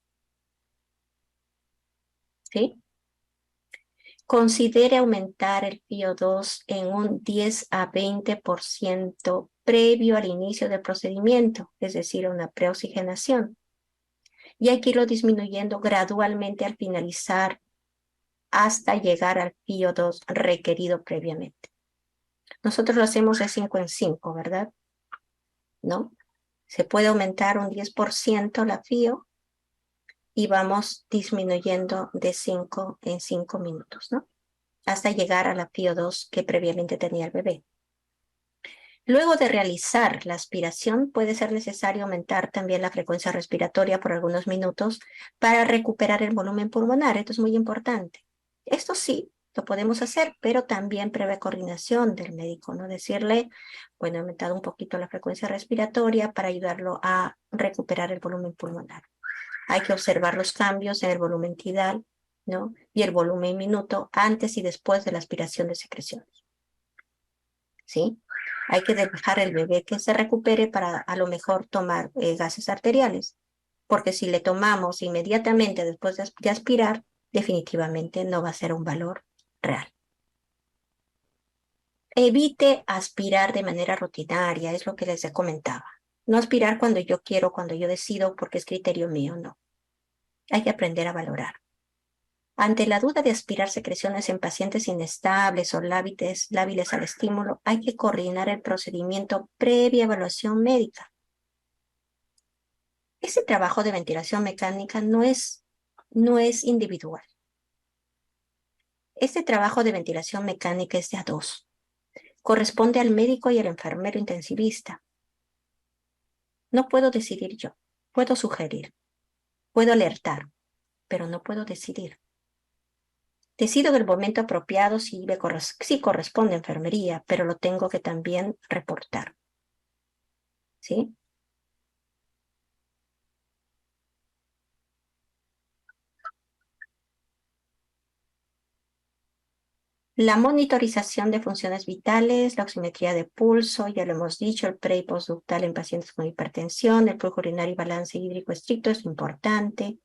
¿Sí? Considere aumentar el PO2 en un 10 a 20% previo al inicio del procedimiento, es decir, una preoxigenación. Y hay que irlo disminuyendo gradualmente al finalizar hasta llegar al PO2 requerido previamente. Nosotros lo hacemos de 5 en 5, ¿verdad? ¿No? Se puede aumentar un 10% la FIO y vamos disminuyendo de 5 en 5 minutos, ¿no? Hasta llegar a la FIO2 que previamente tenía el bebé. Luego de realizar la aspiración, puede ser necesario aumentar también la frecuencia respiratoria por algunos minutos para recuperar el volumen pulmonar. Esto es muy importante. Esto sí, lo podemos hacer, pero también previa coordinación del médico, ¿no? Decirle, bueno, he aumentado un poquito la frecuencia respiratoria para ayudarlo a recuperar el volumen pulmonar. Hay que observar los cambios en el volumen tidal, ¿no? Y el volumen minuto antes y después de la aspiración de secreciones, ¿sí? Hay que dejar el bebé que se recupere para a lo mejor tomar gases arteriales, porque si le tomamos inmediatamente después de aspirar, definitivamente no va a ser un valor real. Evite aspirar de manera rutinaria, es lo que les comentaba. No aspirar cuando yo quiero, cuando yo decido, porque es criterio mío, no. Hay que aprender a valorar. Ante la duda de aspirar secreciones en pacientes inestables o lábiles al estímulo, hay que coordinar el procedimiento previa evaluación médica. Ese trabajo de ventilación mecánica no es individual. Este trabajo de ventilación mecánica es de a dos. Corresponde al médico y al enfermero intensivista. No puedo decidir yo. Puedo sugerir, puedo alertar, pero no puedo decidir. Decido en el momento apropiado si corresponde a enfermería, pero lo tengo que también reportar. ¿Sí? La monitorización de funciones vitales, la oximetría de pulso, ya lo hemos dicho, el pre y postductal en pacientes con hipertensión, el flujo urinario y balance hídrico estricto es importante.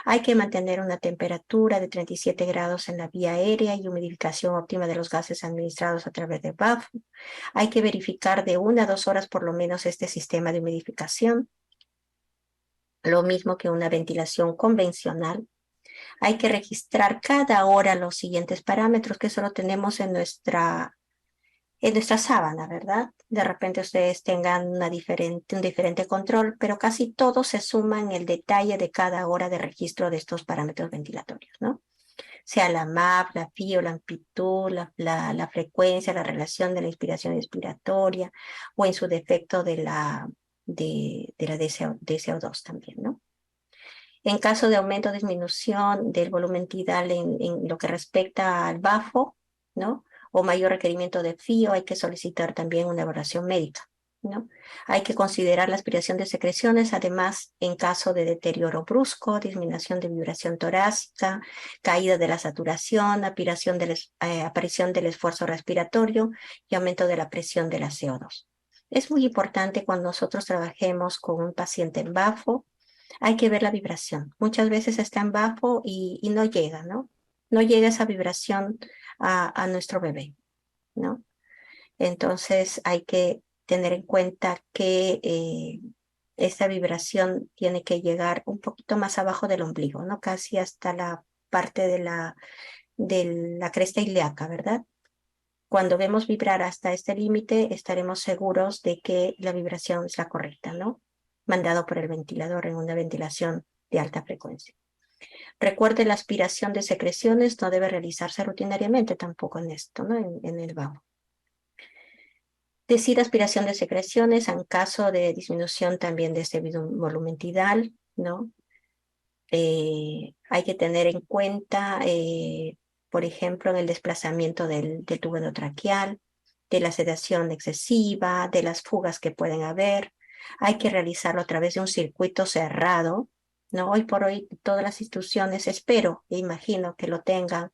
Hay que mantener una temperatura de 37 grados en la vía aérea y humidificación óptima de los gases administrados a través de BAF. Hay que verificar de 1 a 2 horas por lo menos este sistema de humidificación. Lo mismo que una ventilación convencional. Hay que registrar cada hora los siguientes parámetros que solo tenemos en nuestra sábana, ¿verdad? De repente ustedes tengan un diferente control, pero casi todos se suman el detalle de cada hora de registro de estos parámetros ventilatorios, ¿no? Sea la MAP, la FIO, la amplitud, la frecuencia, la relación de la inspiración expiratoria, o en su defecto de la DCO2 también, ¿no? En caso de aumento o disminución del volumen tidal en lo que respecta al BAFO, ¿no? O mayor requerimiento de FIO, hay que solicitar también una evaluación médica, ¿no? Hay que considerar la aspiración de secreciones, además, en caso de deterioro brusco, disminución de vibración torácica, caída de la saturación, aparición del esfuerzo respiratorio y aumento de la presión de la CO2. Es muy importante cuando nosotros trabajemos con un paciente en BAFO, hay que ver la vibración. Muchas veces está en bajo y no llega, ¿no? No llega esa vibración a nuestro bebé, ¿no? Entonces hay que tener en cuenta que esta vibración tiene que llegar un poquito más abajo del ombligo, ¿no? Casi hasta la parte de la cresta ilíaca, ¿verdad? Cuando vemos vibrar hasta este límite, estaremos seguros de que la vibración es la correcta, ¿no? Mandado por el ventilador en una ventilación de alta frecuencia. Recuerde, la aspiración de secreciones no debe realizarse rutinariamente tampoco en esto, ¿no? En el bajo. Decir aspiración de secreciones en caso de disminución también de este volumen tidal, ¿no? Hay que tener en cuenta, por ejemplo, en el desplazamiento del tubo endotraqueal, de la sedación excesiva, de las fugas que pueden haber. Hay que realizarlo a través de un circuito cerrado, ¿no? Hoy por hoy todas las instituciones, espero e imagino que lo tengan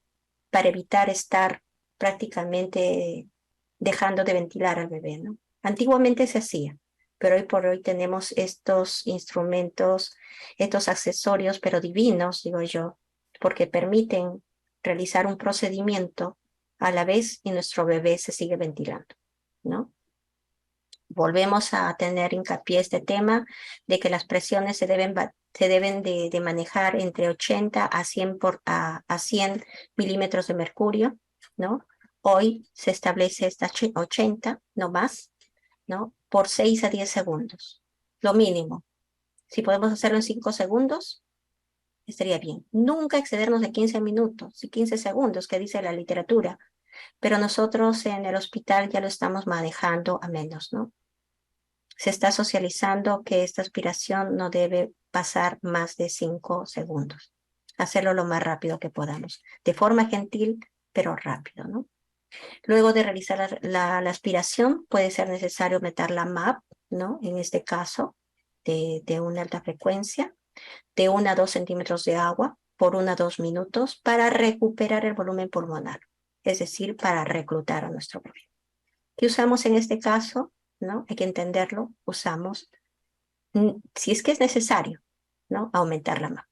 para evitar estar prácticamente dejando de ventilar al bebé, ¿no? Antiguamente se hacía, pero hoy por hoy tenemos estos instrumentos, estos accesorios, pero divinos, digo yo, porque permiten realizar un procedimiento a la vez y nuestro bebé se sigue ventilando, ¿no? Volvemos a tener hincapié este tema de que las presiones se deben de manejar entre 80 a 100 milímetros de mercurio, ¿no? Hoy se establece esta 80, no más, ¿no? Por 6 a 10 segundos, lo mínimo. Si podemos hacerlo en 5 segundos, estaría bien. Nunca excedernos de 15 minutos y 15 segundos, que dice la literatura, pero nosotros en el hospital ya lo estamos manejando a menos, ¿no? Se está socializando que esta aspiración no debe pasar más de 5 segundos. Hacerlo lo más rápido que podamos. De forma gentil, pero rápido, ¿no? Luego de realizar la aspiración, puede ser necesario meter la MAP, ¿no? En este caso, de una alta frecuencia, de 1 a 2 centímetros de agua por 1 a 2 minutos para recuperar el volumen pulmonar, es decir, para reclutar a nuestro bebé. ¿Qué usamos en este caso? ¿No? Hay que entenderlo, usamos, si es que es necesario, ¿no? Aumentar la MAP.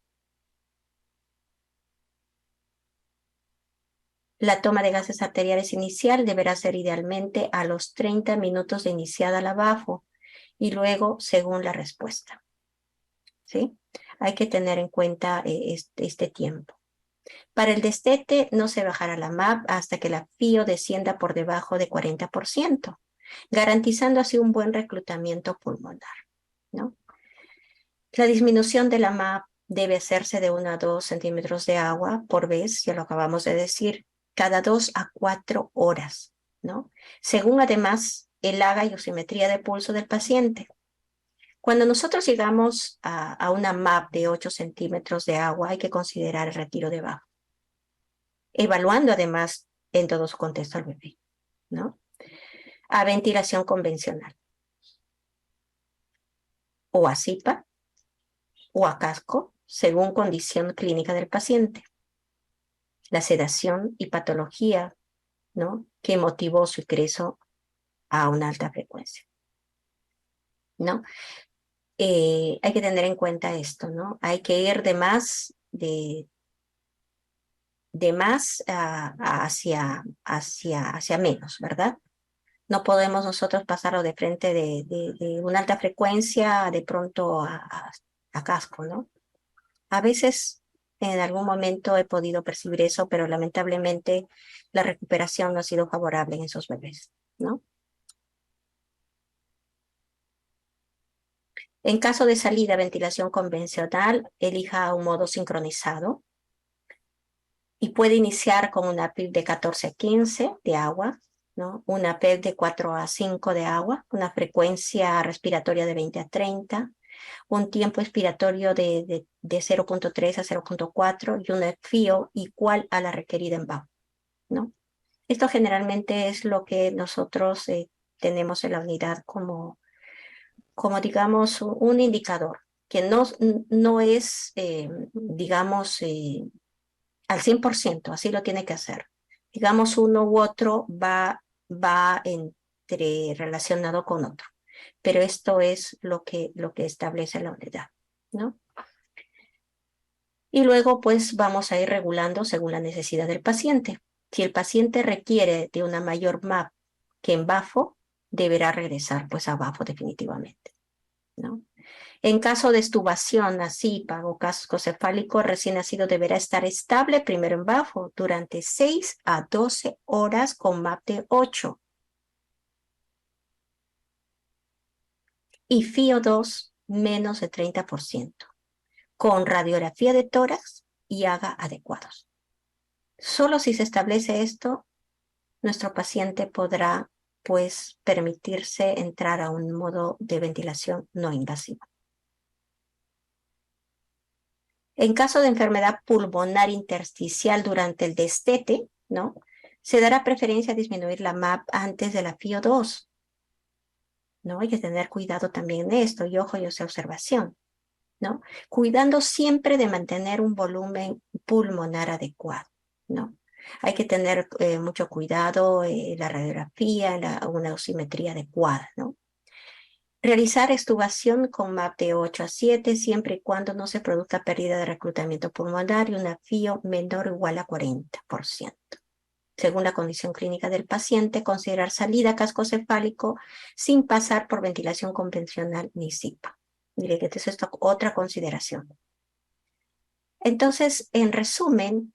La toma de gases arteriales inicial deberá ser idealmente a los 30 minutos de iniciada la BAFO y luego según la respuesta, ¿sí? Hay que tener en cuenta este tiempo. Para el destete no se bajará la MAP hasta que la FIO descienda por debajo de 40%, garantizando así un buen reclutamiento pulmonar, ¿no? La disminución de la MAP debe hacerse de 1 a 2 centímetros de agua por vez, ya lo acabamos de decir, cada 2 a 4 horas, ¿no? Según además el AGA y osimetría de pulso del paciente. Cuando nosotros llegamos a una MAP de 8 centímetros de agua, hay que considerar el retiro de bajo, evaluando además en todo su contexto al bebé, ¿no? A ventilación convencional, o a CIPA, o a casco, según condición clínica del paciente. La sedación y patología, ¿no? Que motivó su ingreso a una alta frecuencia, ¿no? Hay que tener en cuenta esto, ¿no? Hay que ir de más hacia menos, ¿verdad? No podemos nosotros pasarlo de frente de una alta frecuencia de pronto a casco, ¿no? A veces en algún momento he podido percibir eso, pero lamentablemente la recuperación no ha sido favorable en esos bebés, ¿no? En caso de salida ventilación convencional, elija un modo sincronizado y puede iniciar con una PIB de 14 a 15 de agua, ¿no? Una PEP de 4 a 5 de agua, una frecuencia respiratoria de 20 a 30, un tiempo expiratorio de 0.3 a 0.4 y un FIO igual a la requerida en BAO, ¿no? Esto generalmente es lo que nosotros tenemos en la unidad como digamos, un indicador, que no es, digamos, al 100%, así lo tiene que hacer. Digamos, uno u otro va entre relacionado con otro, pero esto es lo que establece la unidad, ¿no? Y luego, pues, vamos a ir regulando según la necesidad del paciente. Si el paciente requiere de una mayor MAP que en BAFO, deberá regresar, pues, a BAFO definitivamente, ¿no? En caso de extubación, ACIPA o casco cefálico, recién nacido deberá estar estable primero en BAFO durante 6 a 12 horas con MAP de 8 y FIO2 menos de 30%, con radiografía de tórax y AGA adecuados. Solo si se establece esto, nuestro paciente podrá, pues, permitirse entrar a un modo de ventilación no invasiva. En caso de enfermedad pulmonar intersticial durante el destete, ¿no? Se dará preferencia a disminuir la MAP antes de la FIO2, ¿no? Hay que tener cuidado también en esto, y ojo y observación, ¿no? Cuidando siempre de mantener un volumen pulmonar adecuado, ¿no? Hay que tener mucho cuidado, la radiografía, una osimetría adecuada, ¿no? Realizar extubación con MAP de 8 a 7 siempre y cuando no se produzca pérdida de reclutamiento pulmonar y una FIO menor o igual a 40%. Según la condición clínica del paciente, considerar salida cascocefálico sin pasar por ventilación convencional ni CIPA. Mire que es esto otra consideración. Entonces, en resumen,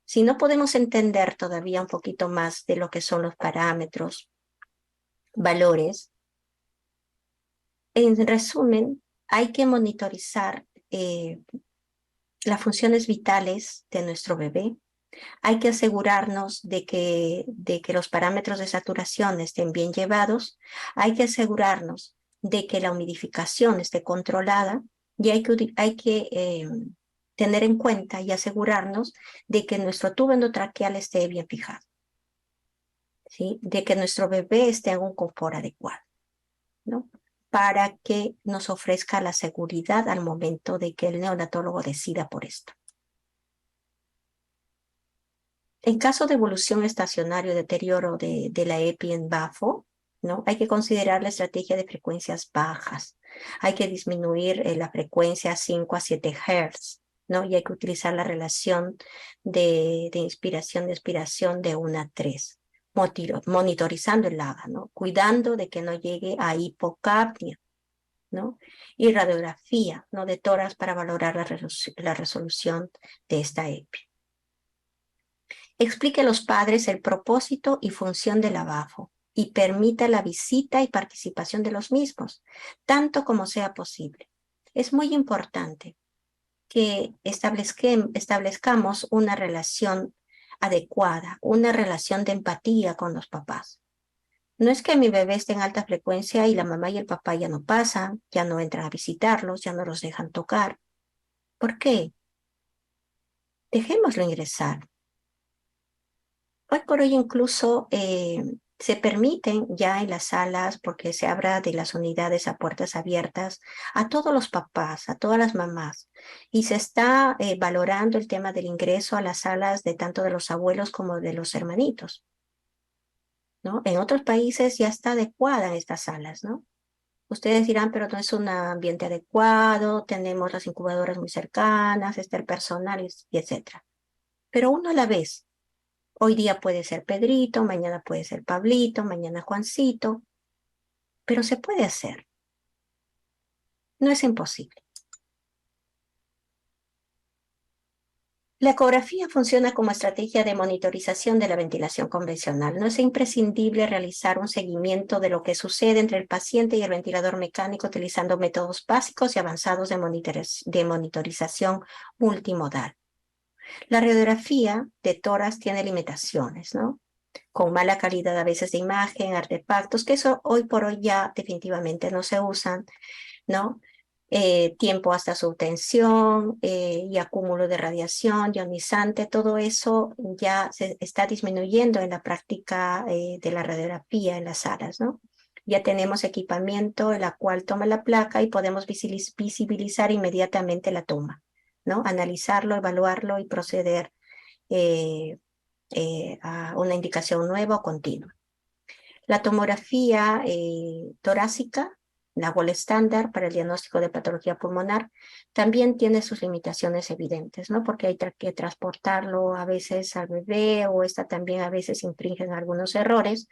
si no podemos entender todavía un poquito más de lo que son los parámetros, valores, en resumen, hay que monitorizar las funciones vitales de nuestro bebé. Hay que asegurarnos de que los parámetros de saturación estén bien llevados. Hay que asegurarnos de que la humidificación esté controlada y hay que tener en cuenta y asegurarnos de que nuestro tubo endotraqueal esté bien fijado, ¿sí? De que nuestro bebé esté en un confort adecuado, ¿no? Para que nos ofrezca la seguridad al momento de que el neonatólogo decida por esto. En caso de evolución estacionaria o deterioro de la EPI en BAFO, ¿no? Hay que considerar la estrategia de frecuencias bajas. Hay que disminuir la frecuencia a 5 a 7 Hz, ¿no? Y hay que utilizar la relación de inspiración de expiración de 1 a 3, monitorizando el AGA, ¿no? Cuidando de que no llegue a hipocapnia, ¿no? Y radiografía, ¿no? De tórax para valorar la resolución de esta EPI. Explique a los padres el propósito y función del ABAFO y permita la visita y participación de los mismos, tanto como sea posible. Es muy importante que establezcamos una relación adecuada, una relación de empatía con los papás. No es que mi bebé esté en alta frecuencia y la mamá y el papá ya no pasan, ya no entran a visitarlos, ya no los dejan tocar. ¿Por qué? Dejémoslo ingresar. Hoy por hoy incluso se permiten ya en las salas, porque se habla de las unidades a puertas abiertas, a todos los papás, a todas las mamás, y se está valorando el tema del ingreso a las salas de tanto de los abuelos como de los hermanitos, ¿no? En otros países ya está adecuada en estas salas, ¿no? Ustedes dirán, pero no es un ambiente adecuado, tenemos las incubadoras muy cercanas, está el personal y etcétera. Pero uno a la vez. Hoy día puede ser Pedrito, mañana puede ser Pablito, mañana Juancito, pero se puede hacer. No es imposible. La ecografía funciona como estrategia de monitorización de la ventilación convencional. No es imprescindible realizar un seguimiento de lo que sucede entre el paciente y el ventilador mecánico utilizando métodos básicos y avanzados de monitorización multimodal. La radiografía de tórax tiene limitaciones, ¿no? Con mala calidad a veces de imagen, artefactos, que eso hoy por hoy ya definitivamente no se usan, ¿no? Tiempo hasta su obtención y acúmulo de radiación ionizante, todo eso ya se está disminuyendo en la práctica de la radiografía en las salas, ¿no? Ya tenemos equipamiento en la cual toma la placa y podemos visibilizar inmediatamente la toma, ¿no? Analizarlo, evaluarlo y proceder eh, a una indicación nueva o continua. La tomografía torácica, la gold estándar para el diagnóstico de patología pulmonar, también tiene sus limitaciones evidentes, ¿no? Porque hay que transportarlo a veces al bebé o esta también a veces infringen algunos errores,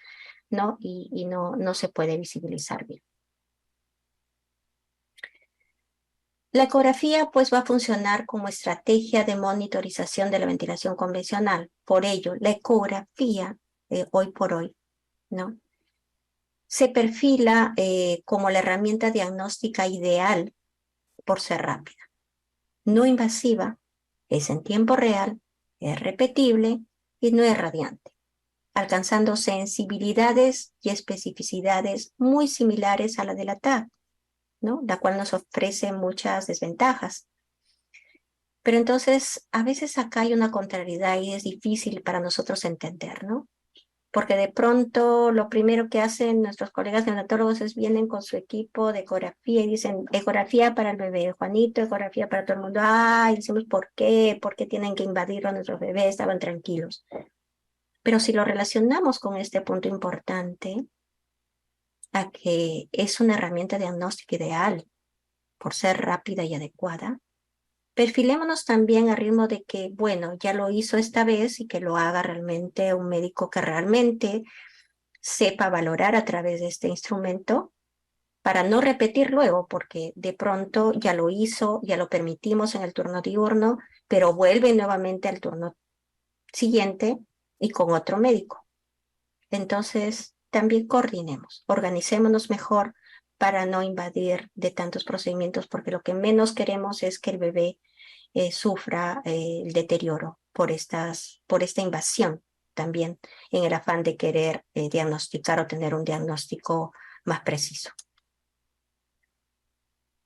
¿no? Y no se puede visibilizar bien. La ecografía pues va a funcionar como estrategia de monitorización de la ventilación convencional. Por ello, la ecografía hoy por hoy, ¿no? Se perfila como la herramienta diagnóstica ideal por ser rápida, no invasiva, es en tiempo real, es repetible y no es radiante, alcanzando sensibilidades y especificidades muy similares a la de la TAC, ¿no? La cual nos ofrece muchas desventajas. Pero entonces, a veces acá hay una contrariedad y es difícil para nosotros entender, ¿no? Porque de pronto lo primero que hacen nuestros colegas neonatólogos es vienen con su equipo de ecografía y dicen ecografía para el bebé, Juanito, ecografía para todo el mundo. Ay, decimos, ¿por qué? ¿Por qué tienen que invadirlo a nuestros bebés? Estaban tranquilos. Pero si lo relacionamos con este punto importante, a que es una herramienta diagnóstica ideal por ser rápida y adecuada, perfilémonos también a ritmo de que, bueno, ya lo hizo esta vez y que lo haga realmente un médico que realmente sepa valorar a través de este instrumento para no repetir luego, porque de pronto ya lo hizo, ya lo permitimos en el turno diurno, pero vuelve nuevamente al turno siguiente y con otro médico. Entonces, también coordinemos, organicémonos mejor para no invadir de tantos procedimientos, porque lo que menos queremos es que el bebé sufra el deterioro por esta invasión también en el afán de querer diagnosticar o tener un diagnóstico más preciso.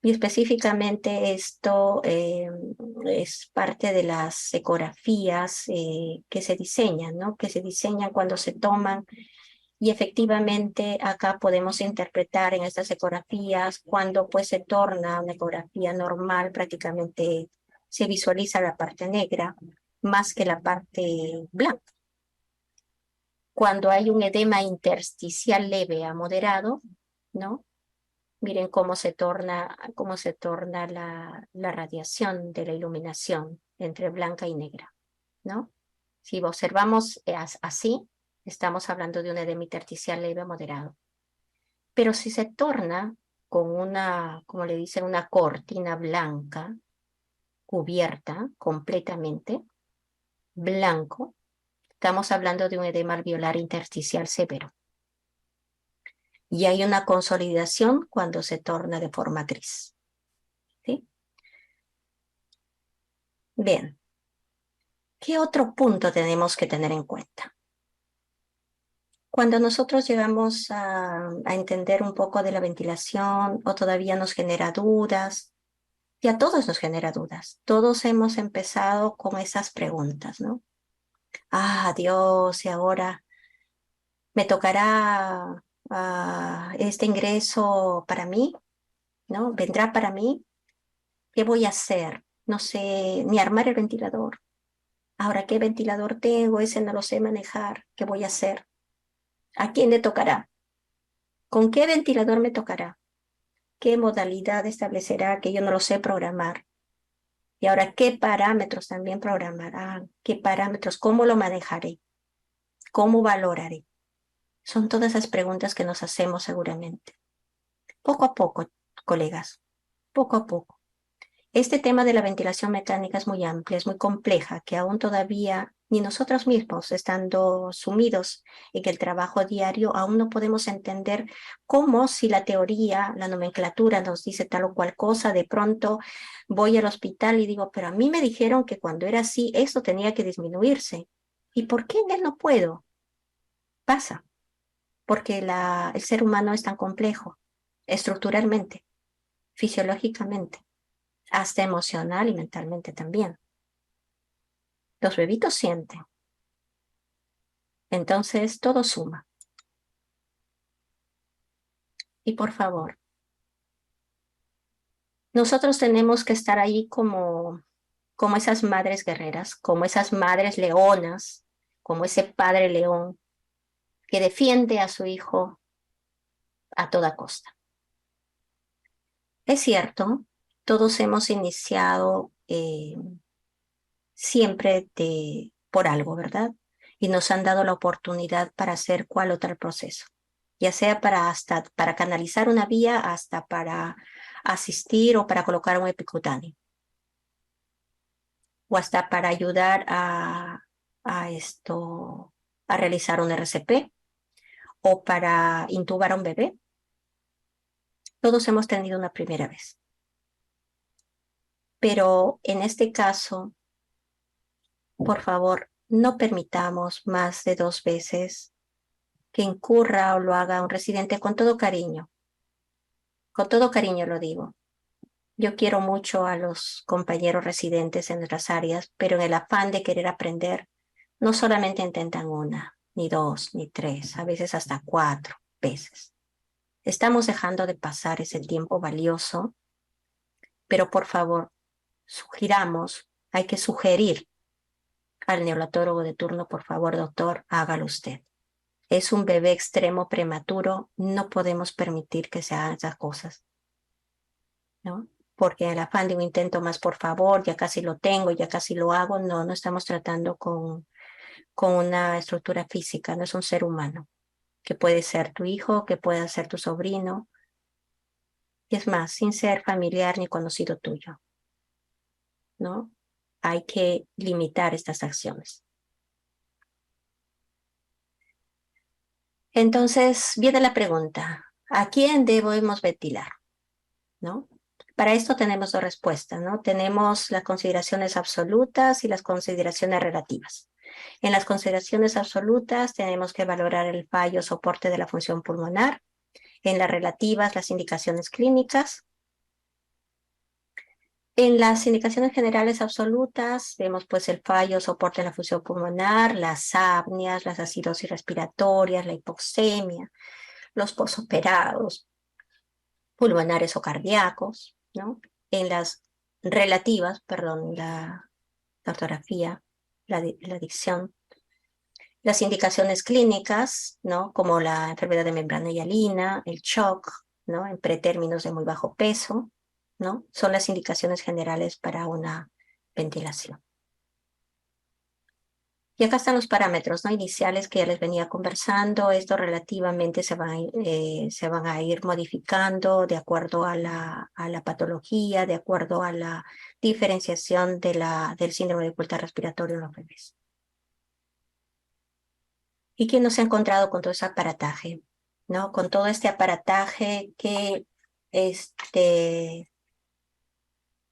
Y específicamente esto es parte de las ecografías que se diseñan, ¿no? Que se diseñan cuando se toman. Y efectivamente acá podemos interpretar en estas ecografías cuando pues se torna una ecografía normal, prácticamente se visualiza la parte negra más que la parte blanca. Cuando hay un edema intersticial leve a moderado, ¿no? Miren cómo se torna la radiación de la iluminación entre blanca y negra, ¿no? Si observamos así, estamos hablando de un edema intersticial leve a moderado. Pero si se torna con una, como le dicen, una cortina blanca, cubierta completamente, blanco, estamos hablando de un edema alveolar intersticial severo. Y hay una consolidación cuando se torna de forma gris. ¿Sí? Bien, ¿qué otro punto tenemos que tener en cuenta? Cuando nosotros llegamos a entender un poco de la ventilación o todavía nos genera dudas, y a todos nos genera dudas, todos hemos empezado con esas preguntas, ¿no? Ah, Dios, y ahora me tocará este ingreso para mí, ¿no? ¿Vendrá para mí? ¿Qué voy a hacer? No sé, ni armar el ventilador. Ahora, ¿qué ventilador tengo? Ese no lo sé manejar. ¿Qué voy a hacer? ¿A quién le tocará? ¿Con qué ventilador me tocará? ¿Qué modalidad establecerá que yo no lo sé programar? Y ahora, ¿qué parámetros también programará? ¿Qué parámetros? ¿Cómo lo manejaré? ¿Cómo valoraré? Son todas esas preguntas que nos hacemos seguramente. Poco a poco, colegas, poco a poco. Este tema de la ventilación mecánica es muy amplia, es muy compleja, que aún todavía ni nosotros mismos, estando sumidos en el trabajo diario, aún no podemos entender cómo si la teoría, la nomenclatura nos dice tal o cual cosa, de pronto voy al hospital y digo, pero a mí me dijeron que cuando era así, esto tenía que disminuirse. ¿Y por qué en él no puedo? Pasa, porque el ser humano es tan complejo, estructuralmente, fisiológicamente, hasta emocional y mentalmente también. Los bebitos sienten. Entonces, todo suma. Y por favor, nosotros tenemos que estar ahí como esas madres guerreras, como esas madres leonas, como ese padre león que defiende a su hijo a toda costa. Es cierto, todos hemos iniciado siempre por algo, ¿verdad? Y nos han dado la oportunidad para hacer cual o tal proceso, ya sea para canalizar una vía hasta para asistir o para colocar un epicutáneo, o hasta para ayudar a esto, a realizar un RCP o para intubar a un bebé. Todos hemos tenido una primera vez. Pero en este caso, por favor, no permitamos más de 2 veces que incurra o lo haga un residente con todo cariño lo digo. Yo quiero mucho a los compañeros residentes en nuestras áreas, pero en el afán de querer aprender, no solamente intentan una, ni dos, ni tres, a veces hasta 4 veces. Estamos dejando de pasar ese tiempo valioso, pero por favor, sugiramos, hay que sugerir al neonatólogo de turno, por favor, doctor, hágalo usted. Es un bebé extremo prematuro, no podemos permitir que se hagan esas cosas, ¿no? Porque el afán de un intento más, por favor, ya casi lo tengo, ya casi lo hago, no estamos tratando con una estructura física, no es un ser humano, que puede ser tu hijo, que puede ser tu sobrino, y es más, sin ser familiar ni conocido tuyo, ¿no? Hay que limitar estas acciones. Entonces, viene la pregunta, ¿a quién debemos ventilar? ¿No? Para esto tenemos 2 respuestas, ¿no? Tenemos las consideraciones absolutas y las consideraciones relativas. En las consideraciones absolutas tenemos que valorar el fallo o soporte de la función pulmonar. En las relativas, las indicaciones clínicas. En las indicaciones generales absolutas vemos pues el fallo, soporte de la función pulmonar, las apneas, las acidosis respiratorias, la hipoxemia, los posoperados pulmonares o cardíacos, ¿no? En las relativas, perdón, la ortografía, la dicción, las indicaciones clínicas, ¿no? Como la enfermedad de membrana hialina, el shock, ¿no? En pretérminos de muy bajo peso, ¿no? Son las indicaciones generales para una ventilación. Y acá están los parámetros, ¿no? Iniciales que ya les venía conversando. Esto relativamente se van a ir modificando de acuerdo a la patología, de acuerdo a la diferenciación del síndrome de dificultad respiratoria en los bebés. ¿Y quién no se ha encontrado con todo ese aparataje? ¿No? Con todo este aparataje que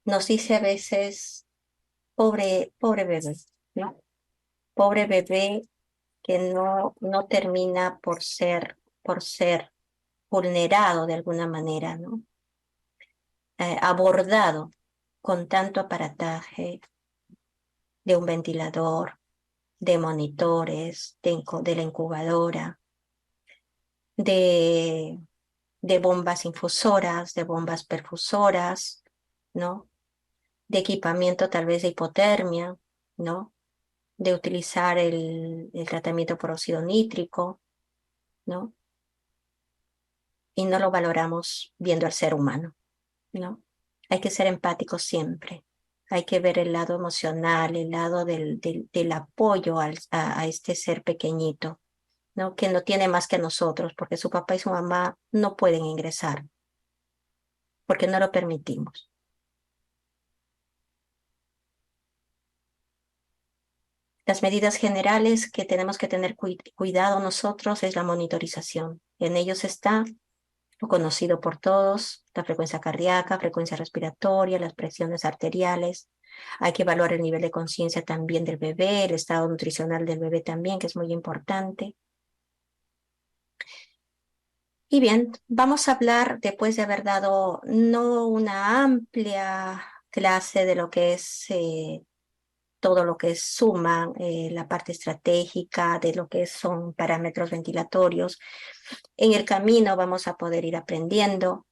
nos dice a veces, pobre bebé, ¿no? Pobre bebé que no termina por ser vulnerado de alguna manera, ¿no? Abordado con tanto aparataje de un ventilador, de monitores, de la incubadora, de, de bombas infusoras, de bombas perfusoras, ¿no? De equipamiento tal vez de hipotermia, ¿no? De utilizar el tratamiento por óxido nítrico, ¿no? Y no lo valoramos viendo al ser humano, ¿no? Hay que ser empático siempre. Hay que ver el lado emocional, el lado del apoyo a este ser pequeñito, ¿no? Que no tiene más que nosotros, porque su papá y su mamá no pueden ingresar, porque no lo permitimos. Las medidas generales que tenemos que tener cuidado nosotros es la monitorización. En ellos está lo conocido por todos, la frecuencia cardíaca, frecuencia respiratoria, las presiones arteriales. Hay que evaluar el nivel de conciencia también del bebé, el estado nutricional del bebé también, que es muy importante. Y bien, vamos a hablar, después de haber dado no una amplia clase de lo que es todo lo que suma la parte estratégica, de lo que son parámetros ventilatorios. En el camino vamos a poder ir aprendiendo.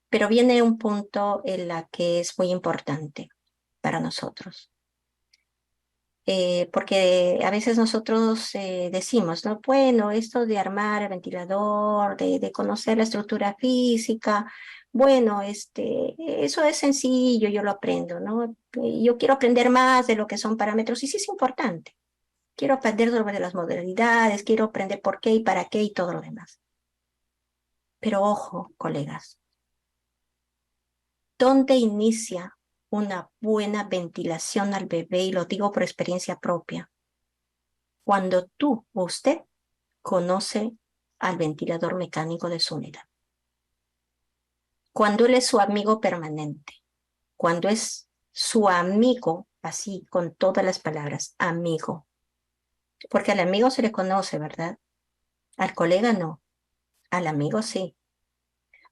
Pero viene un punto en la que es muy importante para nosotros. Porque a veces nosotros decimos, ¿no? Bueno, esto de armar el ventilador, de conocer la estructura física, bueno, eso es sencillo, yo lo aprendo, ¿no? Yo quiero aprender más de lo que son parámetros y sí es importante. Quiero aprender sobre las modalidades, quiero aprender por qué y para qué y todo lo demás. Pero ojo, colegas, ¿dónde inicia una buena ventilación al bebé? Y lo digo por experiencia propia. Cuando tú o usted conoce al ventilador mecánico de su unidad. Cuando él es su amigo permanente. Cuando es su amigo, así con todas las palabras, amigo. Porque al amigo se le conoce, ¿verdad? Al colega no. Al amigo sí.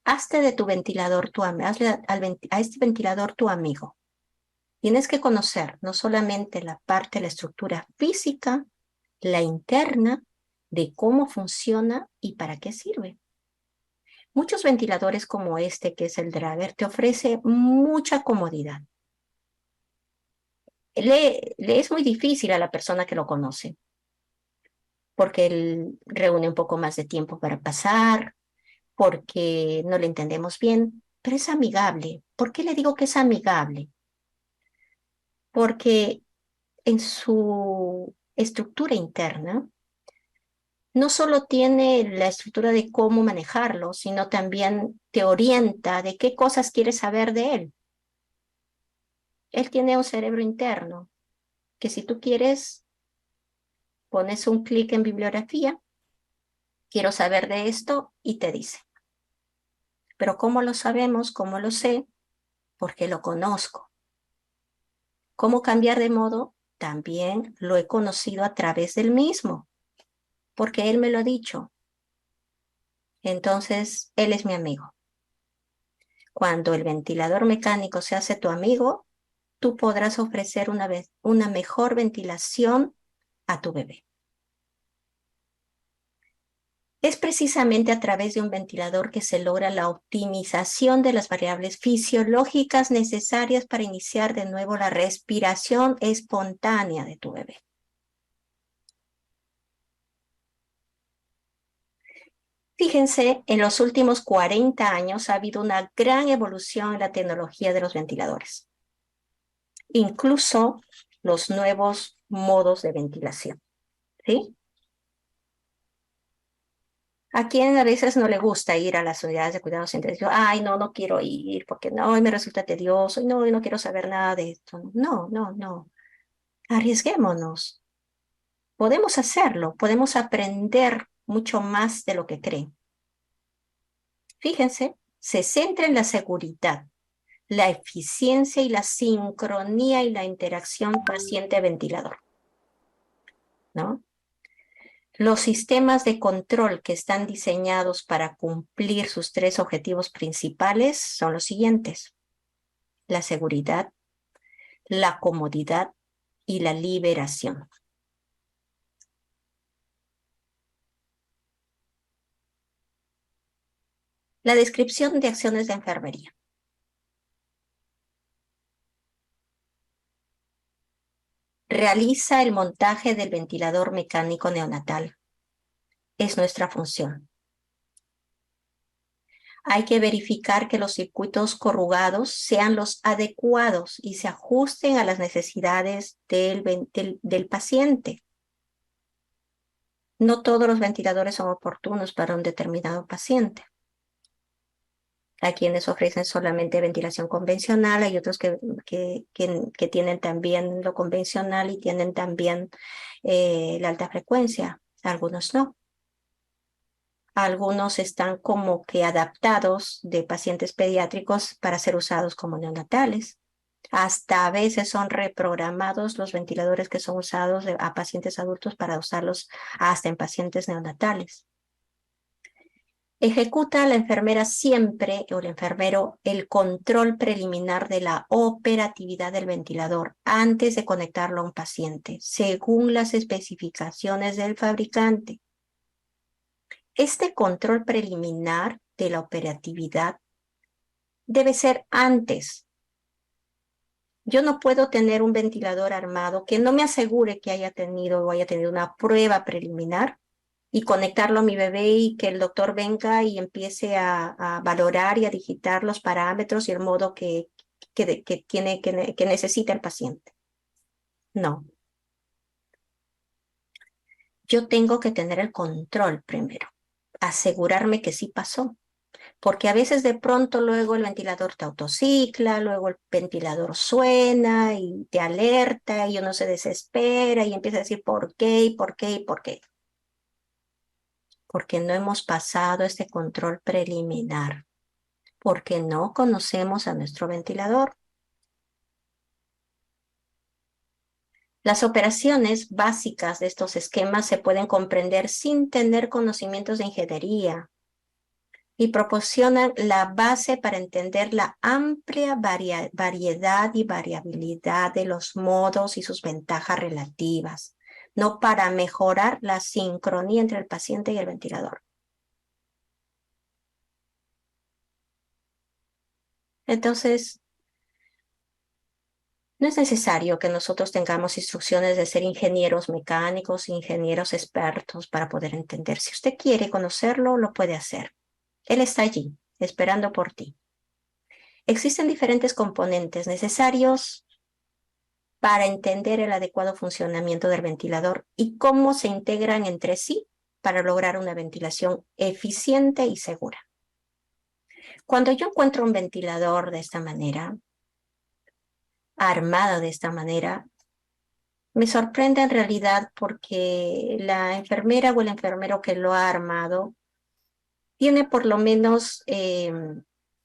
Hazte de tu ventilador tu amigo. Hazle a este ventilador tu amigo. Tienes que conocer no solamente la parte, la estructura física, la interna, de cómo funciona y para qué sirve. Muchos ventiladores como este, que es el Drager, te ofrece mucha comodidad. Le es muy difícil a la persona que lo conoce, porque él reúne un poco más de tiempo para pasar, porque no le entendemos bien, pero es amigable. ¿Por qué le digo que es amigable? Porque en su estructura interna, no solo tiene la estructura de cómo manejarlo, sino también te orienta de qué cosas quieres saber de él. Él tiene un cerebro interno que si tú quieres, pones un clic en bibliografía, quiero saber de esto y te dice. Pero ¿cómo lo sabemos? ¿Cómo lo sé? Porque lo conozco. ¿Cómo cambiar de modo? También lo he conocido a través del mismo, porque él me lo ha dicho. Entonces, él es mi amigo. Cuando el ventilador mecánico se hace tu amigo, tú podrás ofrecer una mejor ventilación a tu bebé. Es precisamente a través de un ventilador que se logra la optimización de las variables fisiológicas necesarias para iniciar de nuevo la respiración espontánea de tu bebé. Fíjense, en los últimos 40 años ha habido una gran evolución en la tecnología de los ventiladores, incluso los nuevos modos de ventilación, ¿sí? A quien a veces no le gusta ir a las unidades de cuidados intensivos, ay, no, no quiero ir porque no, y me resulta tedioso, y no quiero saber nada de esto. No, no, no. Arriesguémonos. Podemos hacerlo, podemos aprender mucho más de lo que creen. Fíjense, se centra en la seguridad, la eficiencia y la sincronía y la interacción paciente-ventilador, ¿no? Los sistemas de control que están diseñados para cumplir sus tres objetivos principales son los siguientes: la seguridad, la comodidad y la liberación. La descripción de acciones de enfermería. Realiza el montaje del ventilador mecánico neonatal. Es nuestra función. Hay que verificar que los circuitos corrugados sean los adecuados y se ajusten a las necesidades del paciente. No todos los ventiladores son oportunos para un determinado paciente. Hay quienes ofrecen solamente ventilación convencional, hay otros que tienen también lo convencional y tienen también la alta frecuencia, algunos no. Algunos están como que adaptados de pacientes pediátricos para ser usados como neonatales. Hasta a veces son reprogramados los ventiladores que son usados a pacientes adultos para usarlos hasta en pacientes neonatales. Ejecuta la enfermera siempre, o el enfermero, el control preliminar de la operatividad del ventilador antes de conectarlo a un paciente, según las especificaciones del fabricante. Este control preliminar de la operatividad debe ser antes. Yo no puedo tener un ventilador armado que no me asegure que haya tenido una prueba preliminar y conectarlo a mi bebé y que el doctor venga y empiece a valorar y a digitar los parámetros y el modo que necesita el paciente. No. Yo tengo que tener el control primero, asegurarme que sí pasó. Porque a veces de pronto luego el ventilador te autocicla, luego el ventilador suena y te alerta y uno se desespera y empieza a decir ¿por qué? ¿Y por qué? ¿Y por qué? Porque no hemos pasado este control preliminar, porque no conocemos a nuestro ventilador. Las operaciones básicas de estos esquemas se pueden comprender sin tener conocimientos de ingeniería y proporcionan la base para entender la amplia variedad y variabilidad de los modos y sus ventajas relativas, no para mejorar la sincronía entre el paciente y el ventilador. Entonces, no es necesario que nosotros tengamos instrucciones de ser ingenieros mecánicos, ingenieros expertos para poder entender. Si usted quiere conocerlo, lo puede hacer. Él está allí, esperando por ti. Existen diferentes componentes necesarios para entender el adecuado funcionamiento del ventilador y cómo se integran entre sí para lograr una ventilación eficiente y segura. Cuando yo encuentro un ventilador de esta manera, armado de esta manera, me sorprende en realidad porque la enfermera o el enfermero que lo ha armado tiene por lo menos,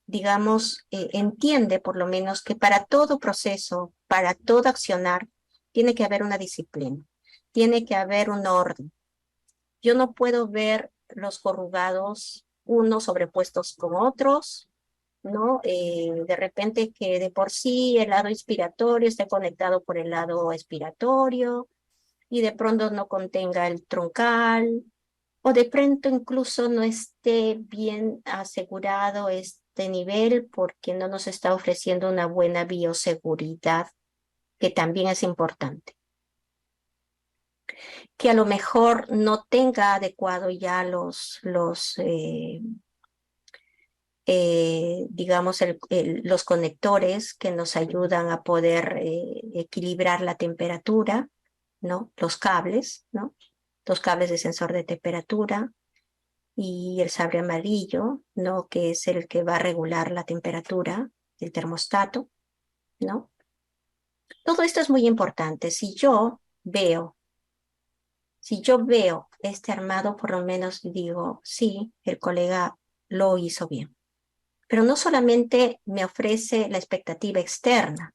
digamos, entiende por lo menos que para todo proceso, para todo accionar, tiene que haber una disciplina, tiene que haber un orden. Yo no puedo ver los corrugados unos sobrepuestos con otros ¿no? De repente que de por sí el lado inspiratorio esté conectado por el lado expiratorio y de pronto no contenga el troncal, o de pronto incluso no esté bien asegurado este nivel porque no nos está ofreciendo una buena bioseguridad, que también es importante. Que a lo mejor no tenga adecuado ya digamos, los conectores que nos ayudan a poder equilibrar la temperatura, ¿no? Los cables, ¿no? Los cables de sensor de temperatura y el sable amarillo, ¿no? Que es el que va a regular la temperatura del termostato, ¿no? Todo esto es muy importante. Si yo veo este armado, por lo menos digo, sí, el colega lo hizo bien. Pero no solamente me ofrece la expectativa externa,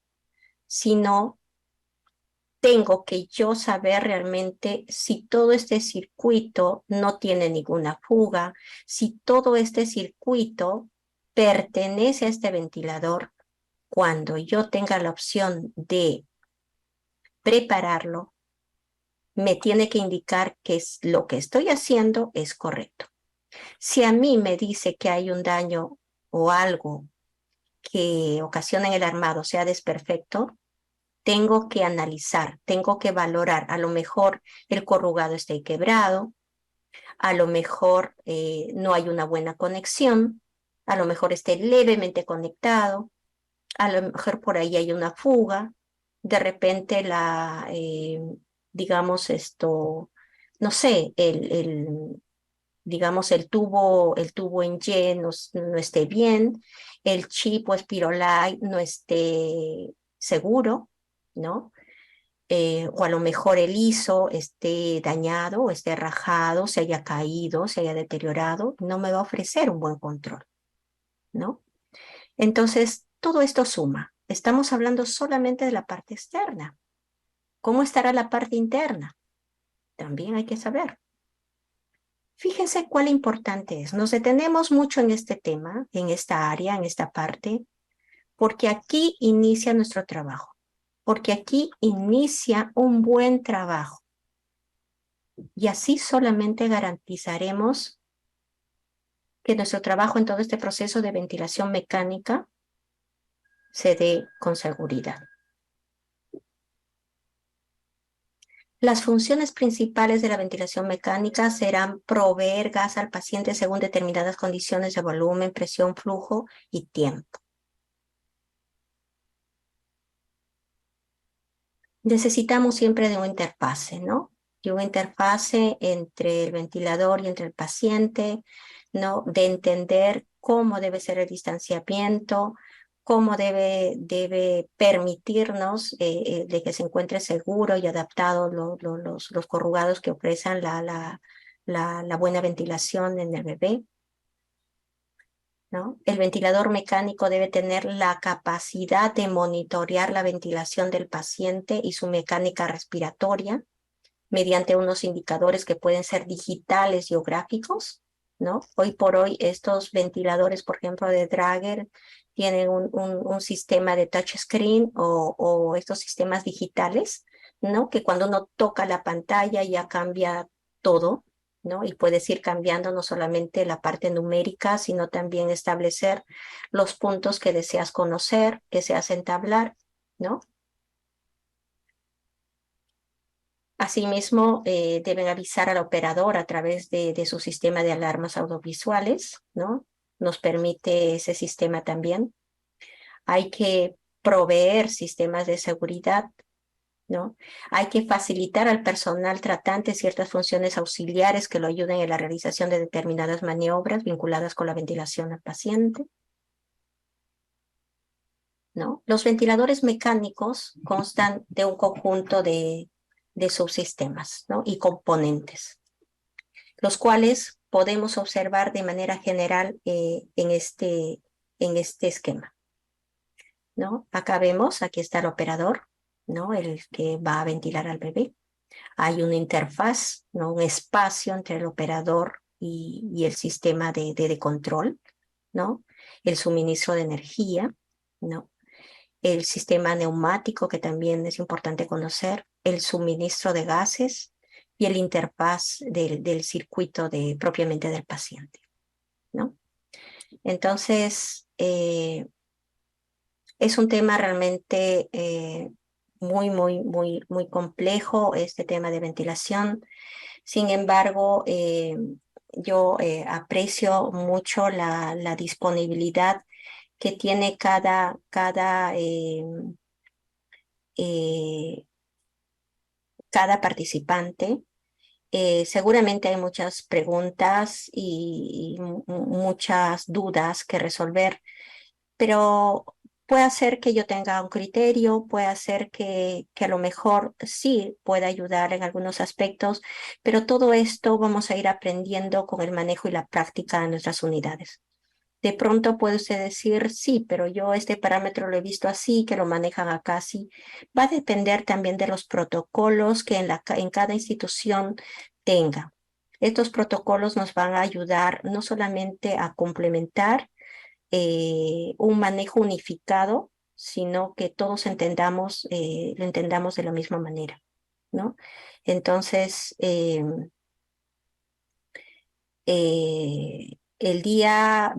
sino tengo que yo saber realmente si todo este circuito no tiene ninguna fuga, si todo este circuito pertenece a este ventilador. Cuando yo tenga la opción de prepararlo, me tiene que indicar que lo que estoy haciendo es correcto. Si a mí me dice que hay un daño o algo que ocasiona en el armado sea desperfecto, tengo que analizar, tengo que valorar. A lo mejor el corrugado está quebrado, a lo mejor no hay una buena conexión, a lo mejor esté levemente conectado, a lo mejor por ahí hay una fuga, de repente digamos no sé, digamos el tubo en Y no esté bien, el chip o Spirolight no esté seguro, ¿no? O a lo mejor el ISO esté dañado o esté rajado, se haya caído, se haya deteriorado, no me va a ofrecer un buen control, ¿no? Entonces, todo esto suma. Estamos hablando solamente de la parte externa. ¿Cómo estará la parte interna? También hay que saber. Fíjense cuál importante es. Nos detenemos mucho en este tema, en esta área, en esta parte, porque aquí inicia nuestro trabajo, porque aquí inicia un buen trabajo. Y así solamente garantizaremos que nuestro trabajo en todo este proceso de ventilación mecánica se dé con seguridad. Las funciones principales de la ventilación mecánica serán proveer gas al paciente según determinadas condiciones de volumen, presión, flujo y tiempo. Necesitamos siempre de un interfase, ¿no? De un interfase entre el ventilador y entre el paciente, ¿no? De entender cómo debe ser el distanciamiento, cómo debe permitirnos de que se encuentre seguro y adaptado los corrugados que ofrecen la buena ventilación en el bebé, ¿no? El ventilador mecánico debe tener la capacidad de monitorear la ventilación del paciente y su mecánica respiratoria mediante unos indicadores que pueden ser digitales y o gráficos, ¿no? Hoy por hoy estos ventiladores, por ejemplo, de Drager, tienen un sistema de touchscreen o estos sistemas digitales, ¿no? Que cuando uno toca la pantalla ya cambia todo, ¿no? Y puedes ir cambiando no solamente la parte numérica, sino también establecer los puntos que deseas conocer, que deseas entablar, ¿no? Asimismo, deben avisar al operador a través de su sistema de alarmas audiovisuales, ¿no? Nos permite ese sistema también. Hay que proveer sistemas de seguridad, ¿no? Hay que facilitar al personal tratante ciertas funciones auxiliares que lo ayuden en la realización de determinadas maniobras vinculadas con la ventilación al paciente, ¿no? Los ventiladores mecánicos constan de un conjunto de subsistemas, ¿no? Y componentes, los cuales podemos observar de manera general en este esquema, ¿no? Acá vemos, aquí está el operador, ¿no? El que va a ventilar al bebé. Hay una interfaz, ¿no? Un espacio entre el operador y el sistema de control, ¿no? el suministro de energía, ¿no? El sistema neumático, que también es importante conocer, el suministro de gases y el interfaz del circuito propiamente del paciente, ¿no? Entonces, es un tema realmente muy complejo, este tema de ventilación. Sin embargo, yo aprecio mucho la disponibilidad que tiene eh, cada participante. Seguramente hay muchas preguntas y muchas dudas que resolver, pero puede ser que yo tenga un criterio, puede ser que a lo mejor sí pueda ayudar en algunos aspectos, pero todo esto vamos a ir aprendiendo con el manejo y la práctica de nuestras unidades. De pronto puede usted decir, sí, pero yo este parámetro lo he visto así, que lo manejan acá así. Va a depender también de los protocolos que en cada institución tenga. Estos protocolos nos van a ayudar no solamente a complementar un manejo unificado, sino que todos lo entendamos de la misma manera, ¿no? Entonces, el día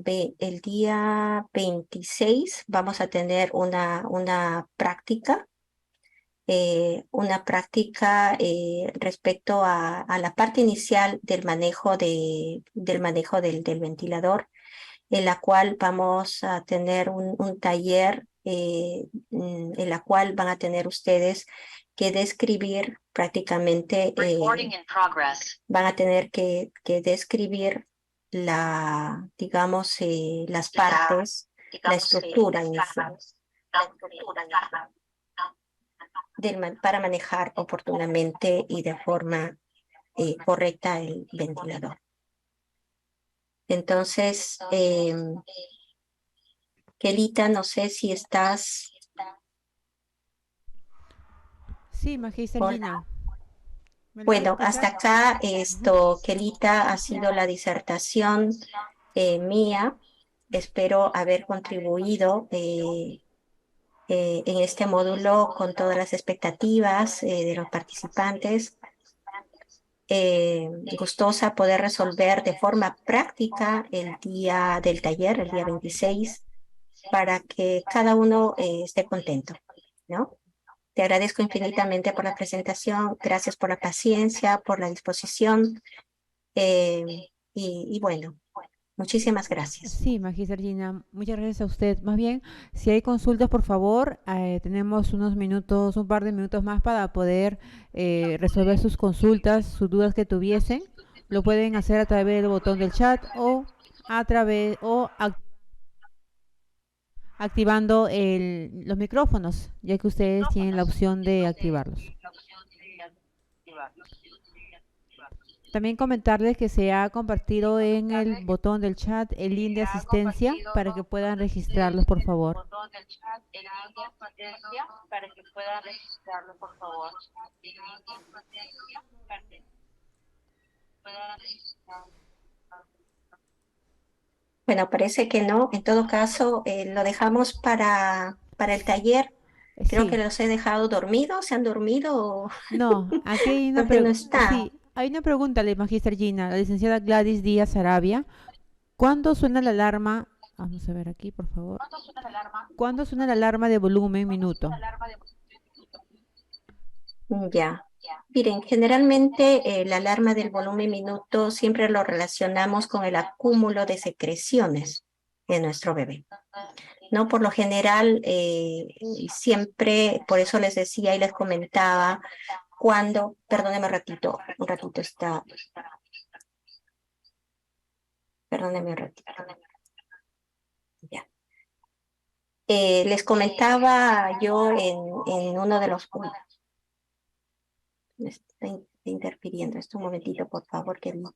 26 vamos a tener una práctica respecto a la parte inicial del manejo del ventilador, en la cual vamos a tener un taller en la cual van a tener ustedes que describir prácticamente, van a tener que describir digamos, las partes, la estructura inicial para manejar oportunamente y de forma correcta el ventilador. Entonces, Kelita, no sé si estás. Sí, Magíster Hola. Gina. ¿Me logra Bueno, escuchar? hasta acá Ujú. Kelita, ha sido la disertación mía. Espero haber contribuido en este módulo con todas las expectativas de los participantes. Gustosa poder resolver de forma práctica el día del taller, el día 26, para que cada uno esté contento, ¿no? Te agradezco infinitamente por la presentación, gracias por la paciencia, por la disposición eh, y bueno, muchísimas gracias. Sí, Magíster Gina, muchas gracias a usted. Más bien, si hay consultas, por favor, tenemos unos minutos, un par de minutos más para poder resolver sus consultas, sus dudas que tuviesen. Lo pueden hacer a través del botón del chat o a través o activando los micrófonos, ya que ustedes tienen la opción de activarlos. También comentarles que se ha compartido en el botón del chat el link de asistencia para que puedan registrarlos, por favor. Bueno, parece que no. En todo caso, lo dejamos para el taller. Creo que Sí, los he dejado dormidos. ¿Se han dormido o no, aquí hay una porque no pregunta. está? Sí, hay una pregunta, la Magister Gina, la licenciada Gladys Díaz Arabia. ¿Cuándo suena la alarma? Vamos a ver aquí, por favor. ¿Cuándo suena la alarma de volumen minuto? Ya. Miren, generalmente la alarma del volumen minuto siempre lo relacionamos con el acúmulo de secreciones de nuestro bebé. ¿No? Por lo general, siempre, por eso les decía y les comentaba, perdóneme un ratito perdóneme un ratito, ya. Les comentaba yo en uno de los puntos, me está interfiriendo esto un momentito, por favor, querida.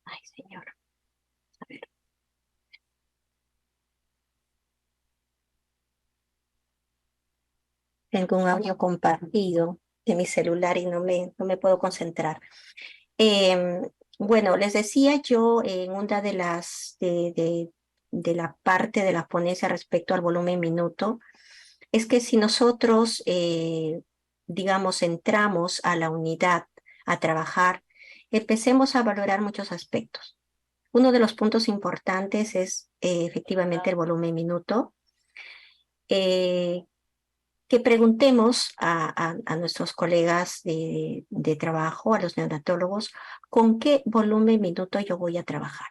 Ay, señor, a ver, tengo un audio compartido. de mi celular y no me puedo concentrar. Em, bueno, les decía yo en una de de la parte de la ponencia respecto al volumen minuto, es que si nosotros, digamos, entramos a la unidad a trabajar, empecemos a valorar muchos aspectos. Uno de los puntos importantes es efectivamente el volumen minuto. Eh, que preguntemos a nuestros colegas de trabajo, a los neonatólogos, con qué volumen minuto yo voy a trabajar.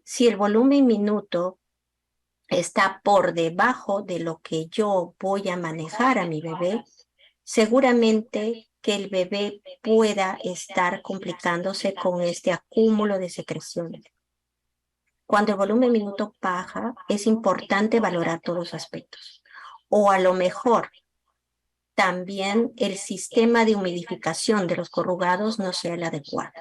Si el volumen minuto está por debajo de lo que yo voy a manejar a mi bebé, seguramente que el bebé pueda estar complicándose con este acúmulo de secreciones. Cuando el volumen minuto baja, es importante valorar todos los aspectos. O a lo mejor también el sistema de humidificación de los corrugados no sea el adecuado.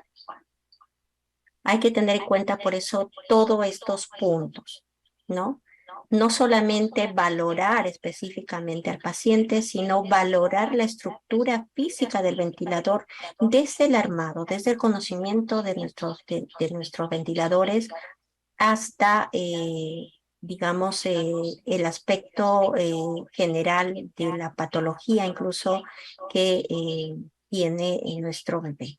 Hay que tener en cuenta por eso todos estos puntos, ¿no? No solamente valorar específicamente al paciente, sino valorar la estructura física del ventilador desde el armado, desde el conocimiento de nuestros ventiladores hasta, digamos, el aspecto general de la patología incluso que tiene en nuestro bebé.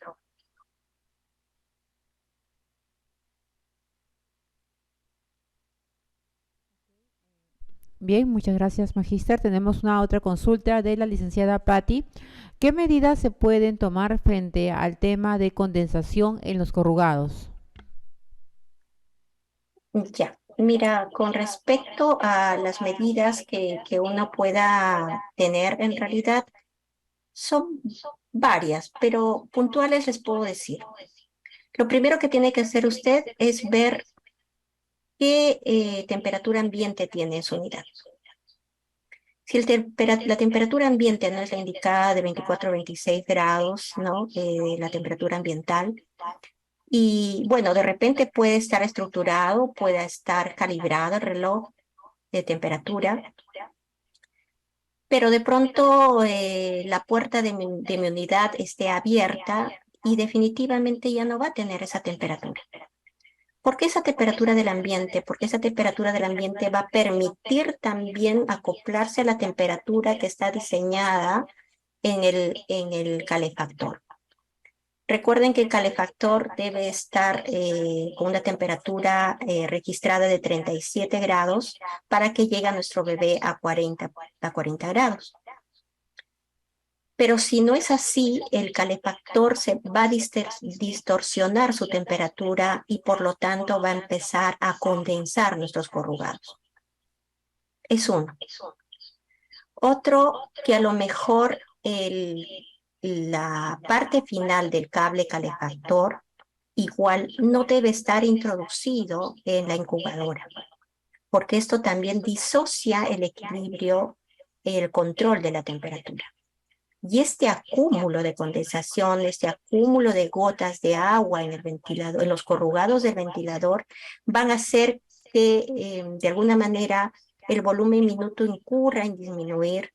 Bien, muchas gracias, Magíster. Tenemos una otra consulta de la licenciada Patti. ¿Qué medidas se pueden tomar frente al tema de condensación en los corrugados? Ya, mira, con respecto a las medidas que uno pueda tener, en realidad son varias, pero puntuales les puedo decir. Lo primero que tiene que hacer usted es ver qué temperatura ambiente tiene en su unidad. Si la temperatura ambiente no es la indicada de 24 a 26 grados, ¿no? La temperatura ambiental. Y bueno, de repente puede estar estructurado, puede estar calibrado el reloj de temperatura, pero de pronto la puerta de mi unidad esté abierta y definitivamente ya no va a tener esa temperatura. ¿Por qué esa temperatura del ambiente? Porque esa temperatura del ambiente va a permitir también acoplarse a la temperatura que está diseñada en el calefactor. Recuerden que el calefactor debe estar con una temperatura registrada de 37 grados para que llegue a nuestro bebé a 40 grados. Pero si no es así, el calefactor se va a distorsionar su temperatura y por lo tanto va a empezar a condensar nuestros corrugados. Es uno. Otro, que a lo mejor la parte final del cable calefactor igual no debe estar introducido en la incubadora, porque esto también disocia el equilibrio, el control de la temperatura. Y este acúmulo de condensación, este acúmulo de gotas de agua en el ventilador, en los corrugados del ventilador, van a hacer que de alguna manera el volumen minuto incurra en disminuir,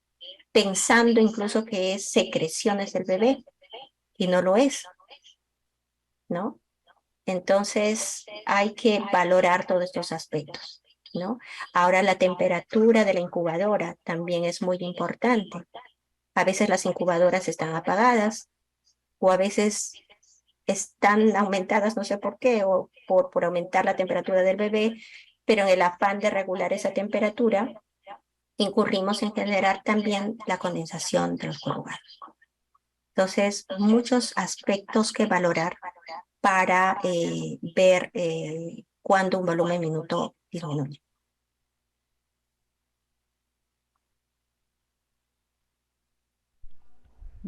pensando incluso que es secreciones del bebé, y no lo es, ¿no? Entonces hay que valorar todos estos aspectos, ¿no? Ahora la temperatura de la incubadora también es muy importante. A veces las incubadoras están apagadas o a veces están aumentadas, no sé por qué, o por aumentar la temperatura del bebé, pero en el afán de regular esa temperatura, incurrimos en generar también la condensación de los corrugados. Entonces, muchos aspectos que valorar para ver cuándo un volumen minuto disminuye.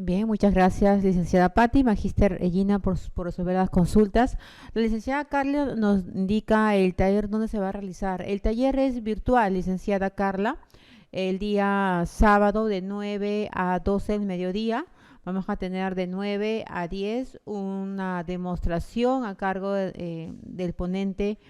Bien, muchas gracias, licenciada Patti, Magíster Egina, por resolver las consultas. La licenciada Carla nos indica el taller donde se va a realizar. El taller es virtual, licenciada Carla, el día sábado de 9 a 12 del mediodía. Vamos a tener de 9 a 10 una demostración a cargo del ponente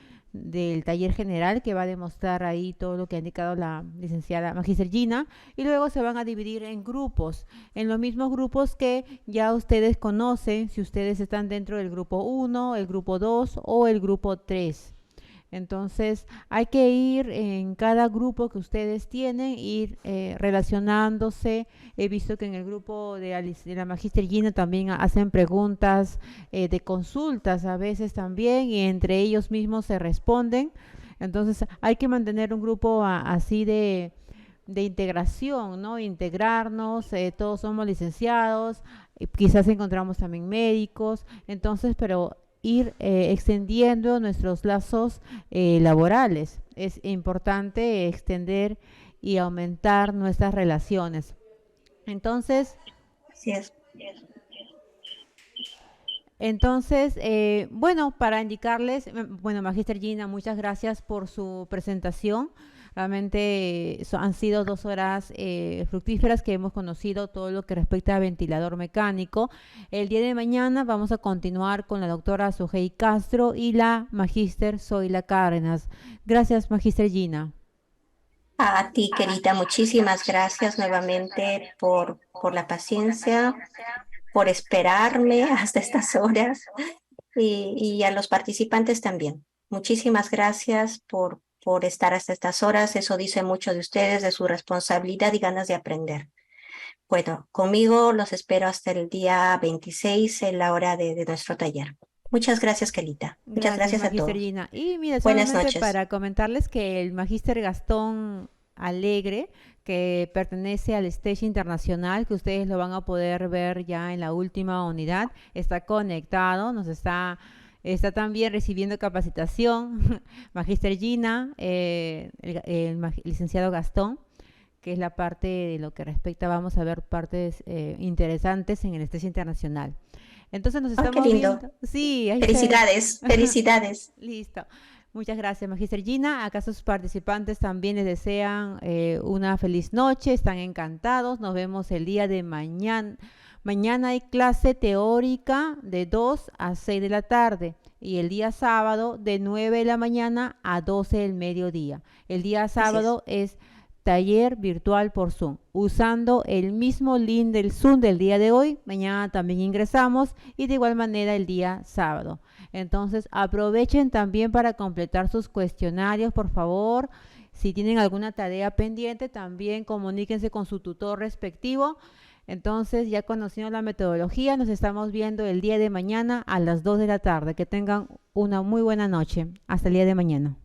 del taller general que va a demostrar ahí todo lo que ha indicado la licenciada Magíster Gina, y luego se van a dividir en grupos, en los mismos grupos que ya ustedes conocen, si ustedes están dentro del grupo 1, el grupo 2 o el grupo 3. Entonces hay que ir en cada grupo que ustedes tienen, ir relacionándose. He visto que en el grupo de la Magíster Gina también hacen preguntas de consultas a veces también, y entre ellos mismos se responden. Entonces hay que mantener un grupo así de integración, ¿no? Integrarnos, todos somos licenciados, quizás encontramos también médicos, entonces, pero ir extendiendo nuestros lazos laborales. Es importante extender y aumentar nuestras relaciones. Entonces, Así es. bueno, para indicarles, bueno, Magíster Gina, muchas gracias por su presentación. Realmente han sido 2 horas fructíferas que hemos conocido todo lo que respecta a ventilador mecánico. El día de mañana vamos a continuar con la doctora Sujei Castro y la Magíster Zoila Cárdenas. Gracias, Magíster Gina. A ti, querida, muchísimas gracias nuevamente por la paciencia, por esperarme hasta estas horas y a los participantes también. Muchísimas gracias por estar hasta estas horas. Eso dice mucho de ustedes, de su responsabilidad y ganas de aprender. Bueno, conmigo los espero hasta el día 26 en la hora de nuestro taller. Muchas gracias, Kelita. Muchas Gracias, gracias a Magíster todos. Gina. Y mira, Buenas solamente noches. para comentarles que el Magíster Gastón Alegre, que pertenece al Stage Internacional, que ustedes lo van a poder ver ya en la última unidad, está conectado, está también recibiendo capacitación. Magíster Gina, licenciado Gastón, que es la parte de lo que respecta, vamos a ver partes interesantes en el Stage Internacional. Entonces nos ¡Ay, qué estamos lindo! viendo. Sí, ahí está. Felicidades, felicidades. Listo. Muchas gracias, Magíster Gina. Acá sus participantes también les desean una feliz noche, están encantados. Nos vemos el día de mañana. Mañana hay clase teórica de 2 a 6 de la tarde y el día sábado de 9 de la mañana a 12 del mediodía. El día Así es. sábado es taller virtual por Zoom, usando el mismo link del Zoom del día de hoy. Mañana también ingresamos y de igual manera el día sábado. Entonces aprovechen también para completar sus cuestionarios, por favor. Si tienen alguna tarea pendiente, también comuníquense con su tutor respectivo. Entonces, ya conociendo la metodología, nos estamos viendo el día de mañana a las 2 de la tarde. Que tengan una muy buena noche. Hasta el día de mañana.